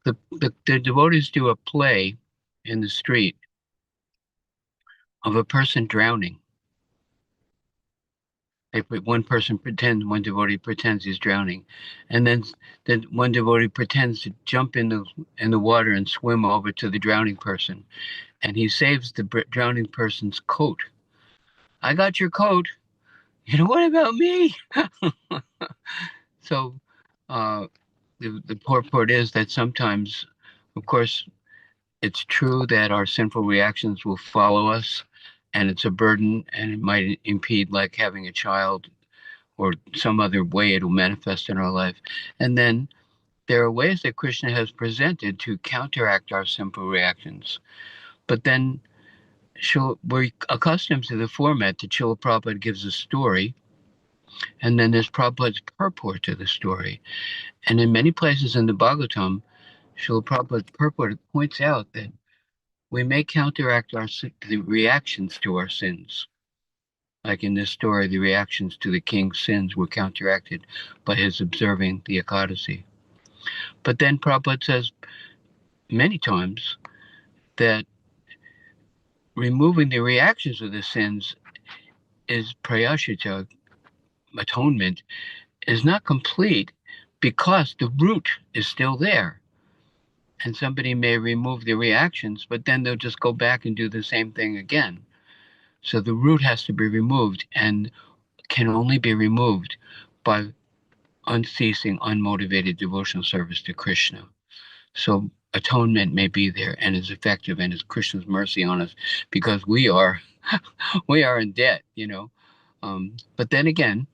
The devotees do a play in the street of a person drowning. One devotee pretends he's drowning, and then one devotee pretends to jump in the water and swim over to the drowning person, and he saves the drowning person's coat. I got your coat. What about me? So the purport is that sometimes, of course, it's true that our sinful reactions will follow us, and it's a burden, and it might impede, like having a child or some other way it'll manifest in our life. And then there are ways that Krishna has presented to counteract our sinful reactions. But then we're accustomed to the format that Srila Prabhupada gives a story, and then there's Prabhupada's purport to the story. And in many places in the Bhagavatam, Srila Prabhupada's purport points out that we may counteract the reactions to our sins. Like in this story, the reactions to the king's sins were counteracted by his observing the EKADASI. But then Prabhupada says many times that removing the reactions of the sins is prayashita, atonement, is not complete because the root is still there. And somebody may remove the reactions, but then they'll just go back and do the same thing again. So the root has to be removed, and can only be removed by unceasing, unmotivated devotional service to Krishna. So atonement may be there and is effective, and is Krishna's mercy on us, because we are in debt, But then again,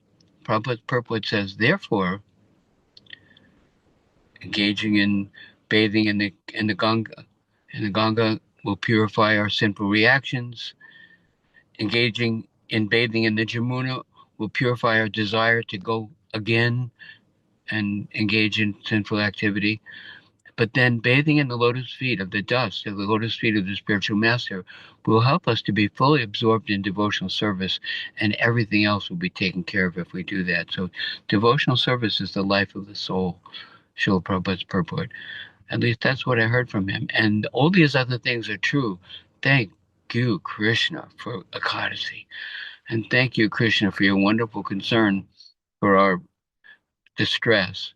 Prabhupada's purport says, therefore, engaging in bathing in the Ganga will purify our sinful reactions. Engaging in bathing in the Jamuna will purify our desire to go again and engage in sinful activity. But then bathing in the lotus feet of the dust of the lotus feet of the spiritual master will help us to be fully absorbed in devotional service, and everything else will be taken care of if we do that. So devotional service is the life of the soul, Srila Prabhupada's purport. At least that's what I heard from him. And all these other things are true. Thank you, Krishna, for EKADASI. And thank you, Krishna, for your wonderful concern for our distress.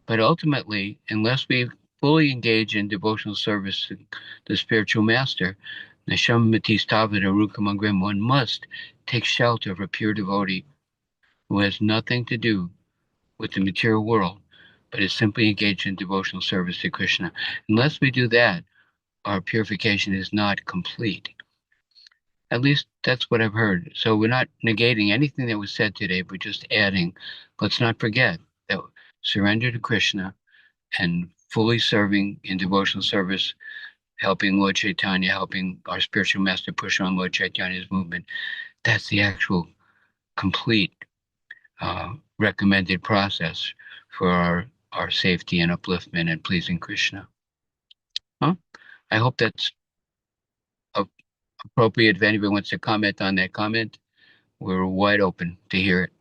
But ultimately, unless we fully engage in devotional service to the spiritual master, one must take shelter of a pure devotee who has nothing to do with the material world, but is simply engaged in devotional service to Krishna. Unless we do that, our purification is not complete. At least that's what I've heard. So we're not negating anything that was said today, but just adding, let's not forget that surrender to Krishna and fully serving in devotional service, helping Lord Chaitanya, helping our spiritual master push on Lord Chaitanya's movement. That's the actual complete recommended process for our safety and upliftment and pleasing Krishna. Huh? I hope that's appropriate. If anybody wants to comment on that comment, we're wide open to hear it.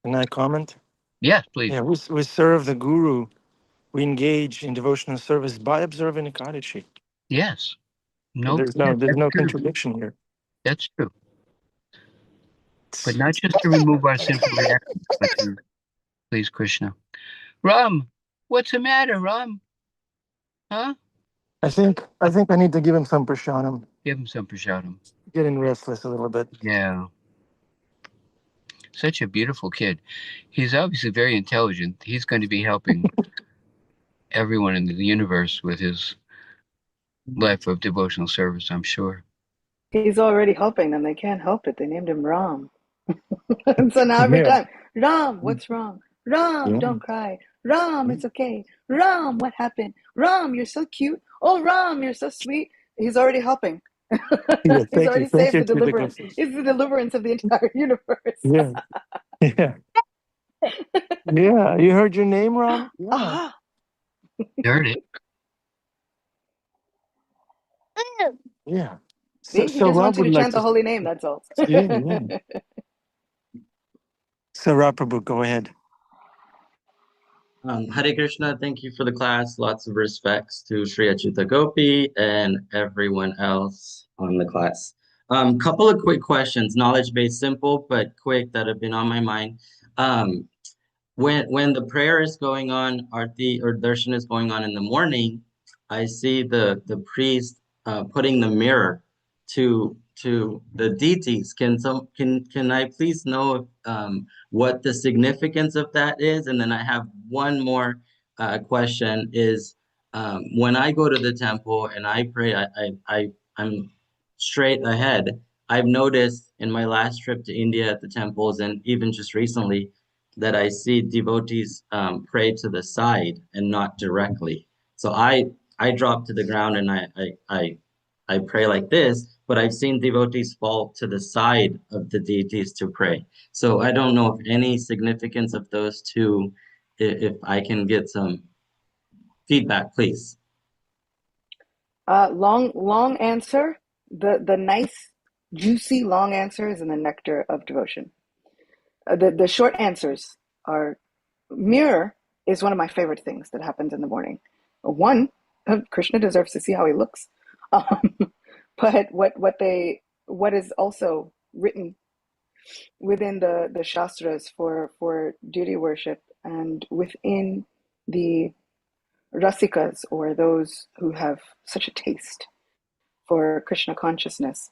Can I comment? Yes, please. Yeah, we serve the Guru. We engage in devotional service by observing EKADASI. Yes. No, There's yes, no that's true. contradiction here. That's true. But not just to remove our sinful reactions, but to please Krishna. Ram, what's the matter, Ram? Huh? I think I need to give him some prasadam. Give him some prasadam. Getting restless a little bit. Yeah. Such a beautiful kid. He's obviously very intelligent. He's going to be helping everyone in the universe with his life of devotional service, I'm sure. He's already helping them. They can't help it. They named him Ram. So now every Yeah. time, Ram, what's wrong? Ram, Yeah. don't cry. Ram, it's okay. Ram, what happened? Ram, you're so cute. Oh, Ram, you're so sweet. He's already helping. Yeah, He's thank you. already Thank saved you the to the deliverance. Gopis. He's the deliverance of the entire universe. Yeah. Yeah. Yeah. You heard your name, Ram? Yeah. Aha. Heard it. Yeah. See, he So just Rob wants you would to like chant to. the holy name, that's all. Yeah, yeah. So Rob Prabhu, go ahead. Hare Krishna, thank you for the class. Lots of respects to Sri Acyuta Gopi and everyone else on the class. Couple of quick questions, knowledge-based, simple, but quick, that have been on my mind. When the prayer is going on, Arti or Darshan is going on in the morning, I see the priest putting the mirror to the deities. Can I please know what the significance of that is? And then I have one more question is when I go to the temple and I pray, I'm straight ahead. I've noticed in my last trip to India at the temples and even just recently that I see devotees pray to the side and not directly. So I drop to the ground and I pray like this, but I've seen devotees fall to the side of the deities to pray. So I don't know if any significance of those two, if I can get some feedback, please. Long answer. The nice, juicy, long answer is in the nectar of devotion. The short answers are mirror is one of my favorite things that happens in the morning. One, Krishna deserves to see how he looks. But what is also written within the Shastras for deity worship and within the Rasikas, or those who have such a taste for Krishna consciousness,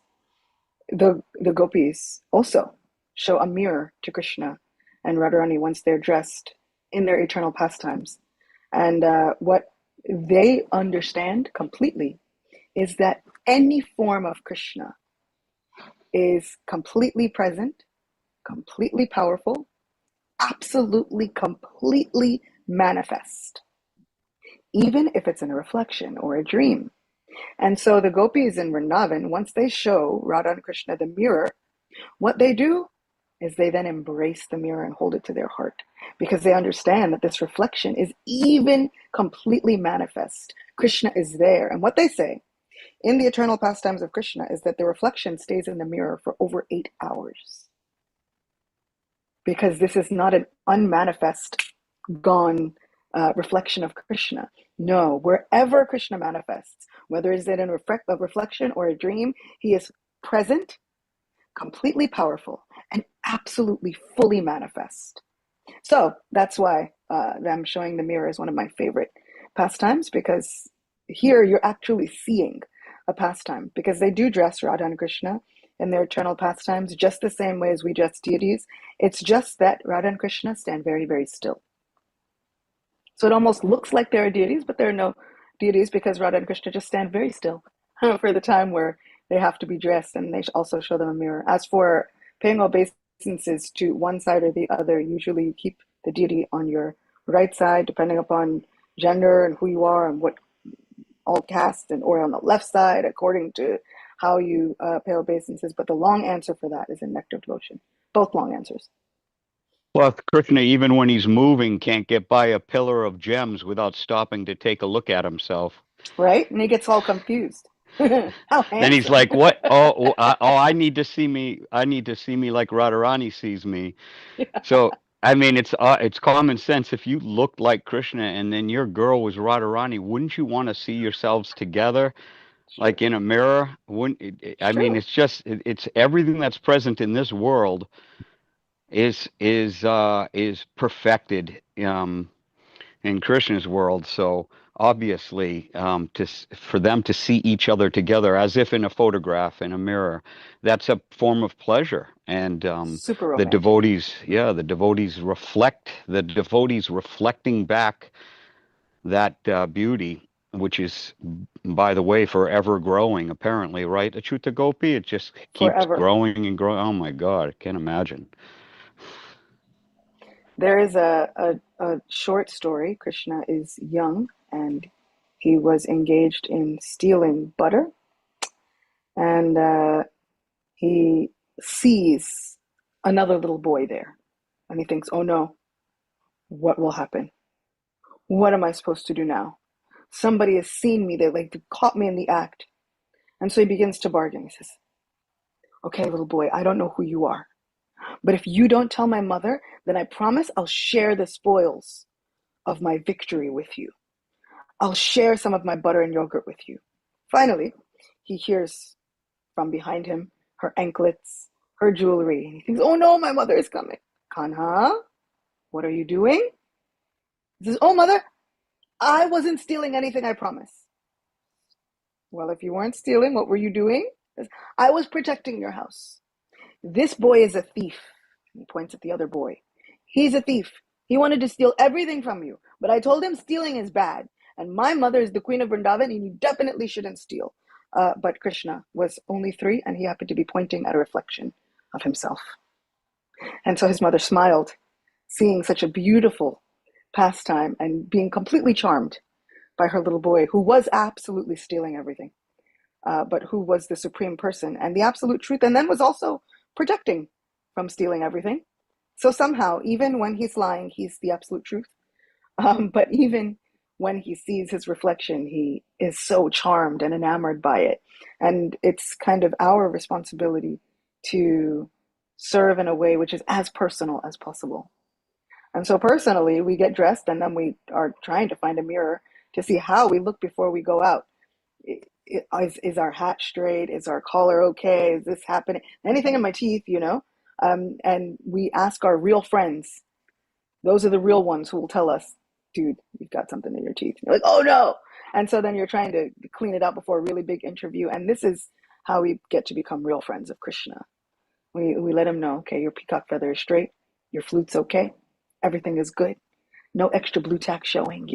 the gopis also show a mirror to Krishna and Radharani once they're dressed in their eternal pastimes. And what they understand completely is that any form of Krishna is completely present, completely powerful, absolutely, completely manifest, even if it's in a reflection or a dream. And so the gopis in Vrindavan, once they show Radha and Krishna the mirror, what they do is they then embrace the mirror and hold it to their heart, because they understand that this reflection is even completely manifest. Krishna is there. And what they say in the eternal pastimes of Krishna is that the reflection stays in the mirror for over 8 hours. Because this is not an unmanifest, gone reflection of Krishna. No, wherever Krishna manifests, whether it's in a reflection or a dream, he is present, completely powerful, and absolutely fully manifest. So that's why them showing the mirror is one of my favorite pastimes, because here you're actually seeing a pastime, because they do dress Radha and Krishna in their eternal pastimes just the same way as we dress deities. It's just that Radha and Krishna stand very, very still. So it almost looks like there are deities, but there are no deities, because Radha and Krishna just stand very still for the time where they have to be dressed, and they also show them a mirror. As for paying obeisances to one side or the other, usually you keep the deity on your right side, depending upon gender and who you are and what all caste, and or on the left side, according to how you pay obeisances. But the long answer for that is in nectar devotion. Both long answers. Well, Krishna, even when he's moving, can't get by a pillar of gems without stopping to take a look at himself. Right? And he gets all confused. How handsome. Then he's like, "What? I need to see me. I need to see me like Radharani sees me." Yeah. So, I mean, it's common sense. If you looked like Krishna and then your girl was Radharani, wouldn't you want to see yourselves together, like in a mirror? Wouldn't it, I mean, it's just it's everything that's present in this world is perfected in Krishna's world. So obviously, for them to see each other together as if in a photograph in a mirror, that's a form of pleasure. And super the romantic. the devotees reflecting back that beauty, which is, by the way, forever growing. Apparently, right, Acyuta Gopi? It just keeps Forever. growing and growing. Oh my God, I can't imagine. There is a short story. Krishna is young and he was engaged in stealing butter, and he sees another little boy there, and he thinks, oh no, what will happen? What am I supposed to do now? Somebody has seen me. They caught me in the act. And so he begins to bargain. He says, okay, little boy, I don't know who you are, but if you don't tell my mother, then I promise I'll share the spoils of my victory with you. I'll share some of my butter and yogurt with you. Finally, he hears from behind him her anklets, her jewelry, and he thinks, oh no, my mother is coming. Kanha, what are you doing? He says, oh mother, I wasn't stealing anything, I promise. Well, if you weren't stealing, what were you doing? I was protecting your house. This boy is a thief. He points at the other boy. He's a thief. He wanted to steal everything from you, but I told him stealing is bad. And my mother is the queen of Vrindavan, and you definitely shouldn't steal. But Krishna was only 3, and he happened to be pointing at a reflection of himself. And so his mother smiled, seeing such a beautiful pastime and being completely charmed by her little boy, who was absolutely stealing everything, but who was the supreme person and the absolute truth, and then was also protecting from stealing everything. So somehow, even when he's lying, he's the absolute truth. But even when he sees his reflection, he is so charmed and enamored by it. And it's kind of our responsibility to serve in a way which is as personal as possible. And so personally, we get dressed and then we are trying to find a mirror to see how we look before we go out. Is our hat straight? Is our collar okay? Is this happening? Anything in my teeth, and we ask our real friends. Those are the real ones who will tell us, dude, you've got something in your teeth. And you're like, oh no. And so then you're trying to clean it out before a really big interview. And this is how we get to become real friends of Krishna. We let him know, okay, your peacock feather is straight. Your flute's okay. Everything is good. No extra blue tack showing,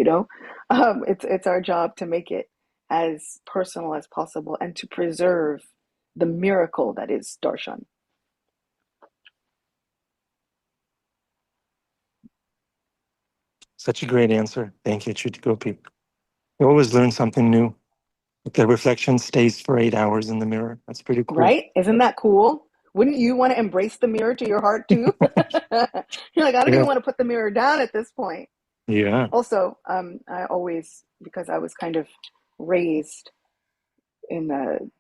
It's our job to make it as personal as possible and to preserve the miracle that is darshan. Such a great answer. Thank you, Acyuta Gopi. You always learn something new. The reflection stays for 8 hours in the mirror. That's pretty cool. Right? Isn't that cool? Wouldn't you want to embrace the mirror to your heart too? You're like, I don't Yeah. even want to put the mirror down at this point. Yeah. Also, I always, because I was kind of raised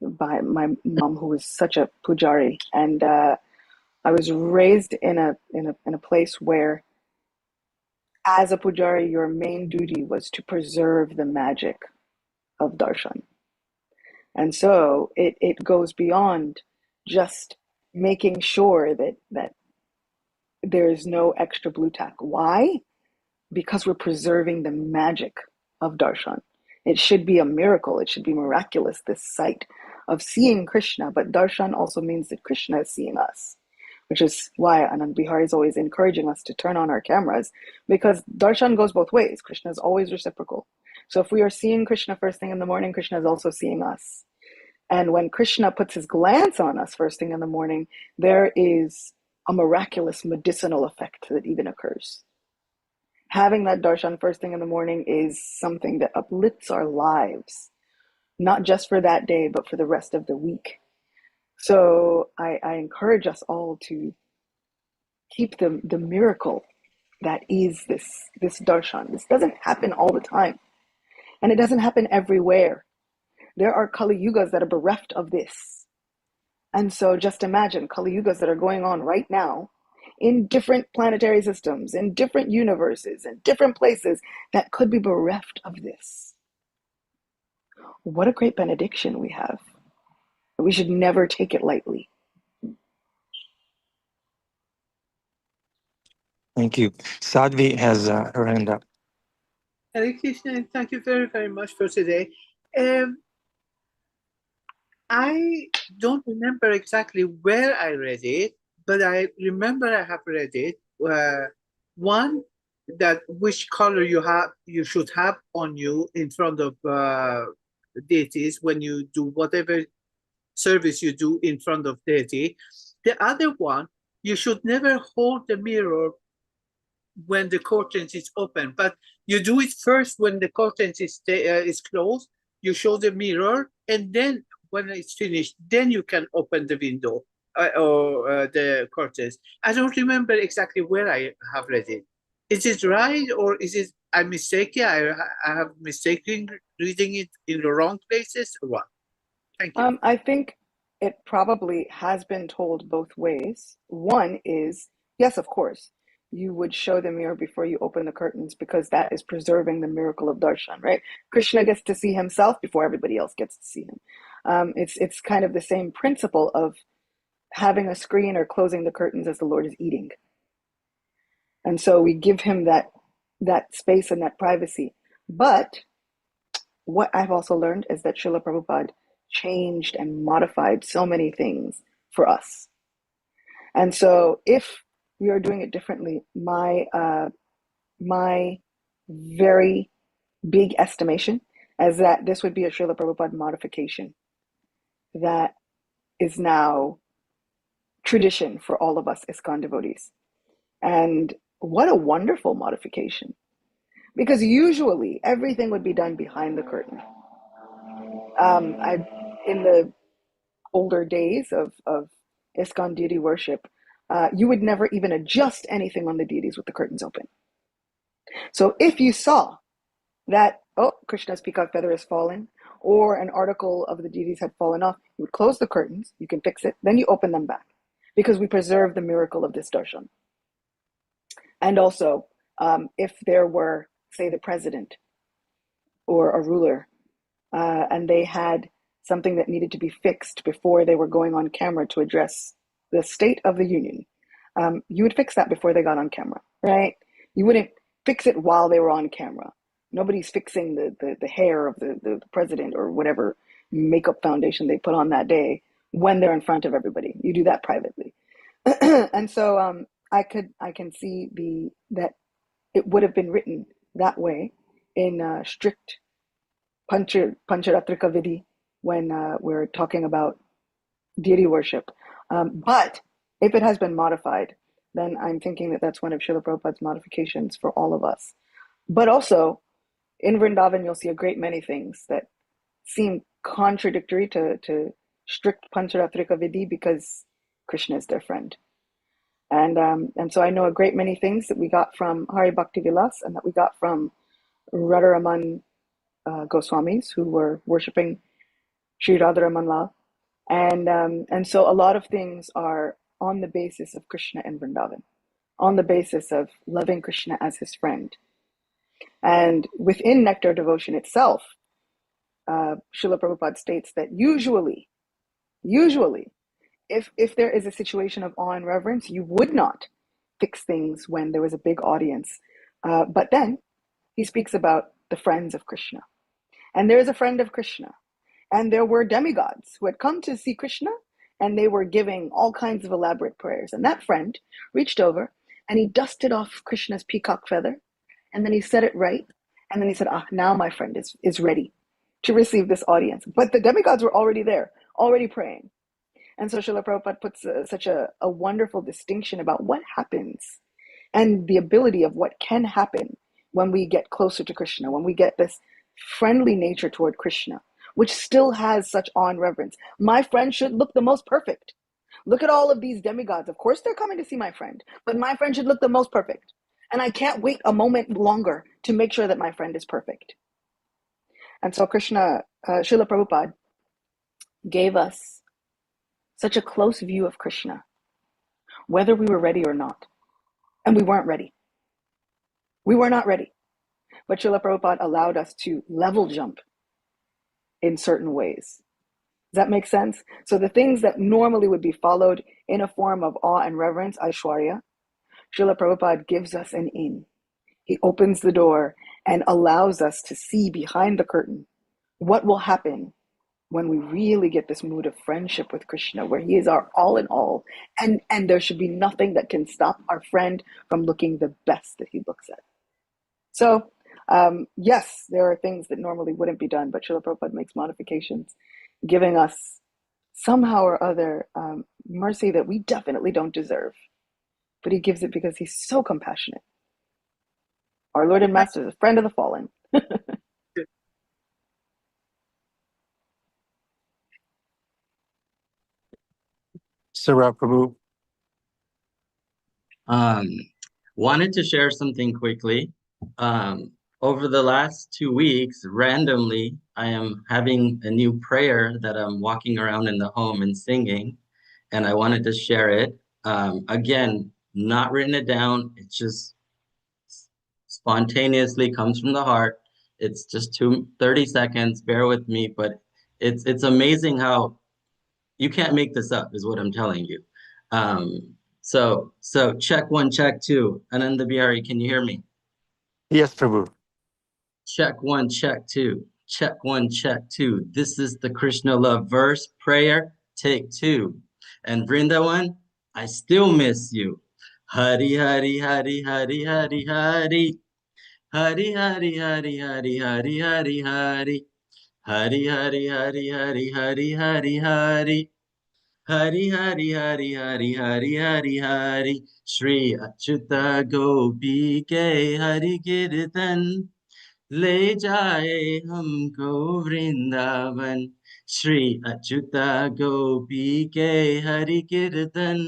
by my mom, who was such a pujari, and I was raised in a place where, as a pujari, your main duty was to preserve the magic of darshan. And so it goes beyond just making sure that there's no extra blue tack. Why? Because we're preserving the magic of darshan. It should be a miracle. It should be miraculous, this sight of seeing Krishna. But darshan also means that Krishna is seeing us, which is why Anand Bihari is always encouraging us to turn on our cameras, because darshan goes both ways. Krishna is always reciprocal. So if we are seeing Krishna first thing in the morning, Krishna is also seeing us. And when Krishna puts his glance on us first thing in the morning, there is a miraculous medicinal effect that even occurs. Having that darshan first thing in the morning is something that uplifts our lives, not just for that day, but for the rest of the week. So I encourage us all to keep the miracle that is this darshan. This doesn't happen all the time, and it doesn't happen everywhere. There are Kali Yugas that are bereft of this. And so just imagine Kali Yugas that are going on right now in different planetary systems, in different universes, in different places that could be bereft of this. What a great benediction we have. We should never take it lightly. Thank you. Sadhvi has her hand up. Hare Krishna, thank you very, very much for today. I don't remember exactly where I read it, but I remember I have read it. One, that which color you should have on you in front of deities when you do whatever service you do in front of deity. The other one, you should never hold the mirror when the curtains is open, but you do it first when the curtains is closed. You show the mirror, and then when it's finished, then you can open the window or the curtains. I don't remember exactly where I have read it. Is it right, or is it I'm mistaken? I have mistaken reading it in the wrong places, or what? Thank you. I think it probably has been told both ways. One is, yes, of course, you would show the mirror before you open the curtains, because that is preserving the miracle of darshan, right? Krishna gets to see himself before everybody else gets to see him. It's kind of the same principle of having a screen or closing the curtains as the Lord is eating. And so we give him that space and that privacy. But what I've also learned is that Srila Prabhupada changed and modified so many things for us. And so if we are doing it differently, my very big estimation is that this would be a Srila Prabhupada modification that is now tradition for all of us ISKCON devotees. And what a wonderful modification. Because usually everything would be done behind the curtain. In the older days of ISKCON deity worship, you would never even adjust anything on the deities with the curtains open. So if you saw that, oh, Krishna's peacock feather has fallen, or an article of the deities had fallen off, you would close the curtains, you can fix it, then you open them back, because we preserve the miracle of this darshan. And also, if there were, say, the president or a ruler, and they had something that needed to be fixed before they were going on camera to address the state of the union, you would fix that before they got on camera, right? You wouldn't fix it while they were on camera. Nobody's fixing the hair of the president or whatever makeup foundation they put on that day when they're in front of everybody. You do that privately. And so I can see that it would have been written that way in strict Pancharatrika Vidhi when we're talking about deity worship. But if it has been modified, then I'm thinking that that's one of Srila Prabhupada's modifications for all of us. But also, in Vrindavan, you'll see a great many things that seem contradictory to strict Pancharatrika Vidhi, because Krishna is their friend. And so I know a great many things that we got from Hari Bhakti Vilas and that we got from Radharaman Goswamis, who were worshipping Sri Radharaman Lal. And so a lot of things are on the basis of Krishna and Vrindavan, on the basis of loving Krishna as his friend. And within nectar devotion itself, Srila Prabhupada states that usually, if there is a situation of awe and reverence, you would not fix things when there was a big audience. But then he speaks about the friends of Krishna. And there is a friend of Krishna. And there were demigods who had come to see Krishna, and they were giving all kinds of elaborate prayers. And that friend reached over and he dusted off Krishna's peacock feather, and then he set it right. And then he said, now my friend is ready to receive this audience. But the demigods were already there, already praying. And so Srila Prabhupada puts such a wonderful distinction about what happens and the ability of what can happen when we get closer to Krishna, when we get this friendly nature toward Krishna, which still has such awe and reverence. My friend should look the most perfect. Look at all of these demigods. Of course, they're coming to see my friend, but my friend should look the most perfect. And I can't wait a moment longer to make sure that my friend is perfect. And so Srila Prabhupada gave us such a close view of Krishna, whether we were ready or not. And we weren't ready. We were not ready. But Srila Prabhupada allowed us to level jump in certain ways. Does that make sense? So the things that normally would be followed in a form of awe and reverence, Aishwarya, Srila Prabhupada gives us an in. He opens the door and allows us to see behind the curtain what will happen when we really get this mood of friendship with Krishna, where he is our all in all, and there should be nothing that can stop our friend from looking the best that he looks at. So, yes, there are things that normally wouldn't be done, but Srila Prabhupada makes modifications, giving us somehow or other mercy that we definitely don't deserve. But he gives it because he's so compassionate. Our Lord and Master is a friend of the fallen. Sarah Prabhu. Wanted to share something quickly. Over the last 2 weeks, randomly, I am having a new prayer that I'm walking around in the home and singing, and I wanted to share it. Again, not written it down. It just spontaneously comes from the heart. It's just 30 seconds. Bear with me, but it's amazing how you can't make this up, is what I'm telling you. So check 1, check 2. Ananda Bihari, can you hear me? Yes, Prabhu. Check 1, check 2. Check 1, check 2. This is the Krishna love verse prayer, take 2. And Vrindavan, I still miss you. Hari Hari Hari Hari Hari Hari. Hari Hari Hari Hari Hari Hari Hari. Hari Hari Hari Hari Hari Hari Hari. Hari Hari Hari Hari Hari Hari Hari. Shri Acyuta Gopi ke Hari Kirtan. ले जाए हमको वृंदावन. श्री अच्युता गोपी के हरि कीर्तन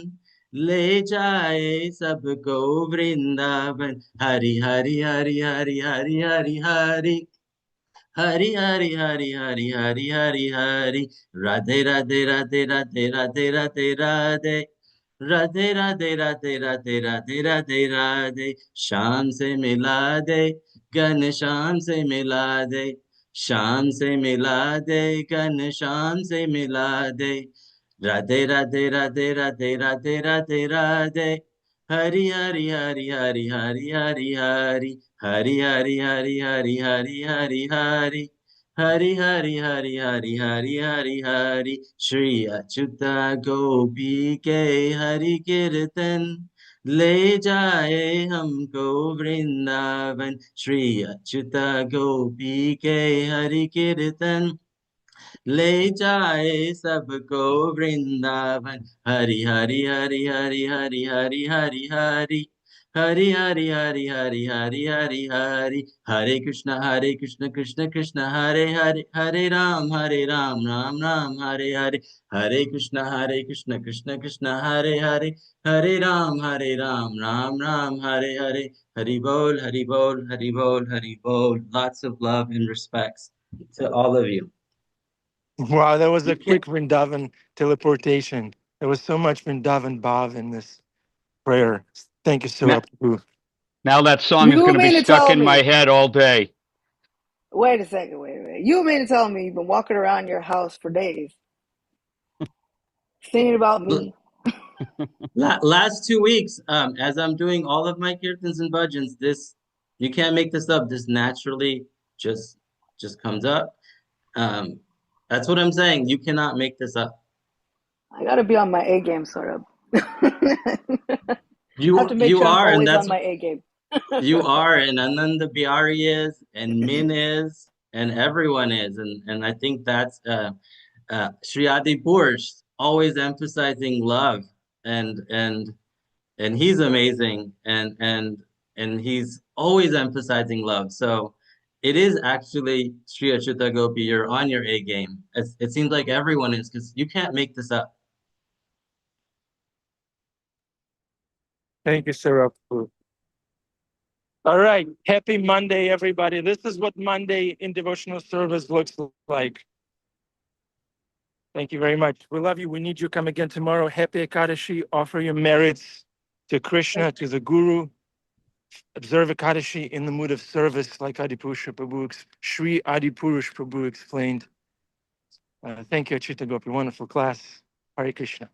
ले जाए सबको वृंदावन. हरि हरि हरि हरि हरि हरि हरि. हरि हरि हरि हरि हरि हरि हरि. राधे राधे राधे राधे राधे राधे राधे. राधे राधे राधे राधे राधे राधे राधे. शाम से मिला दे घन श्याम से मिला दे. शाम से मिला दे घन श्याम से मिला दे. राधे राधे राधे राधे राधे राधे राधे. हरि हरि हरि हरि हरि हरि हरि. हरि हरि हरि हरि हरि हरि हरि. हरि हरि हरि हरि हरि हरि हरि. श्री अच्युता गोपी के हरि कीर्तन ले जाए हमको वृंदावन. श्री अच्युता गोपी के हरि कीर्तन ले जाए सबको Vrindavan. Hari Hari Hari Hari Hari Hari Hari Hari. Hari Hari Hari Hari Hari Hari Hari Hare Krishna Krishna Krishna Hare Hare Hare Ram Ram Ram Hare Hare Hare Krishna Krishna Krishna Hare Hare Hare Ram Ram Ram Hare Hare Hari Bol Hari Bol Hari Bol Hari Bol. Lots of love and respects to all of you. Wow, that was You a can't. quick Vrindavan teleportation. There was so much Vrindavan Bhav in this prayer. Thank you, Now, Sarah Prabhu. now that song is You going to be mean to stuck tell in my me? head all day. Wait a second, wait a minute. You mean to tell me you've been walking around your house for days singing about me? Last 2 weeks, as I'm doing all of my kirtans and bhajans, this, you can't make this up. This naturally just comes up. Um, that's what I'm saying. You cannot make this up. I gotta be on my A game, sort of. Have to make You sure I'm are, and always on that's my A game. you are, and Ananda Bihari is, and Min is, and everyone is, and I think that's Sri Adi Purush always emphasizing love, and and and he's amazing, and he's always emphasizing love. So it is actually Sri Acyuta Gopi, you're on your A game. It seems like everyone is, because you can't make this up. Thank you, Sarah Prabhu. All right. Happy Monday, everybody. This is what Monday in devotional service looks like. Thank you very much. We love you. We need you. Come again tomorrow. Happy Ekadashi. Offer your merits to Krishna, to the Guru. Observe Ekadashi in the mood of service, like Adipurusha Prabhu, Sri Adipurush Prabhu explained. Thank you, Acyuta Gopi. Wonderful class. Hare Krishna.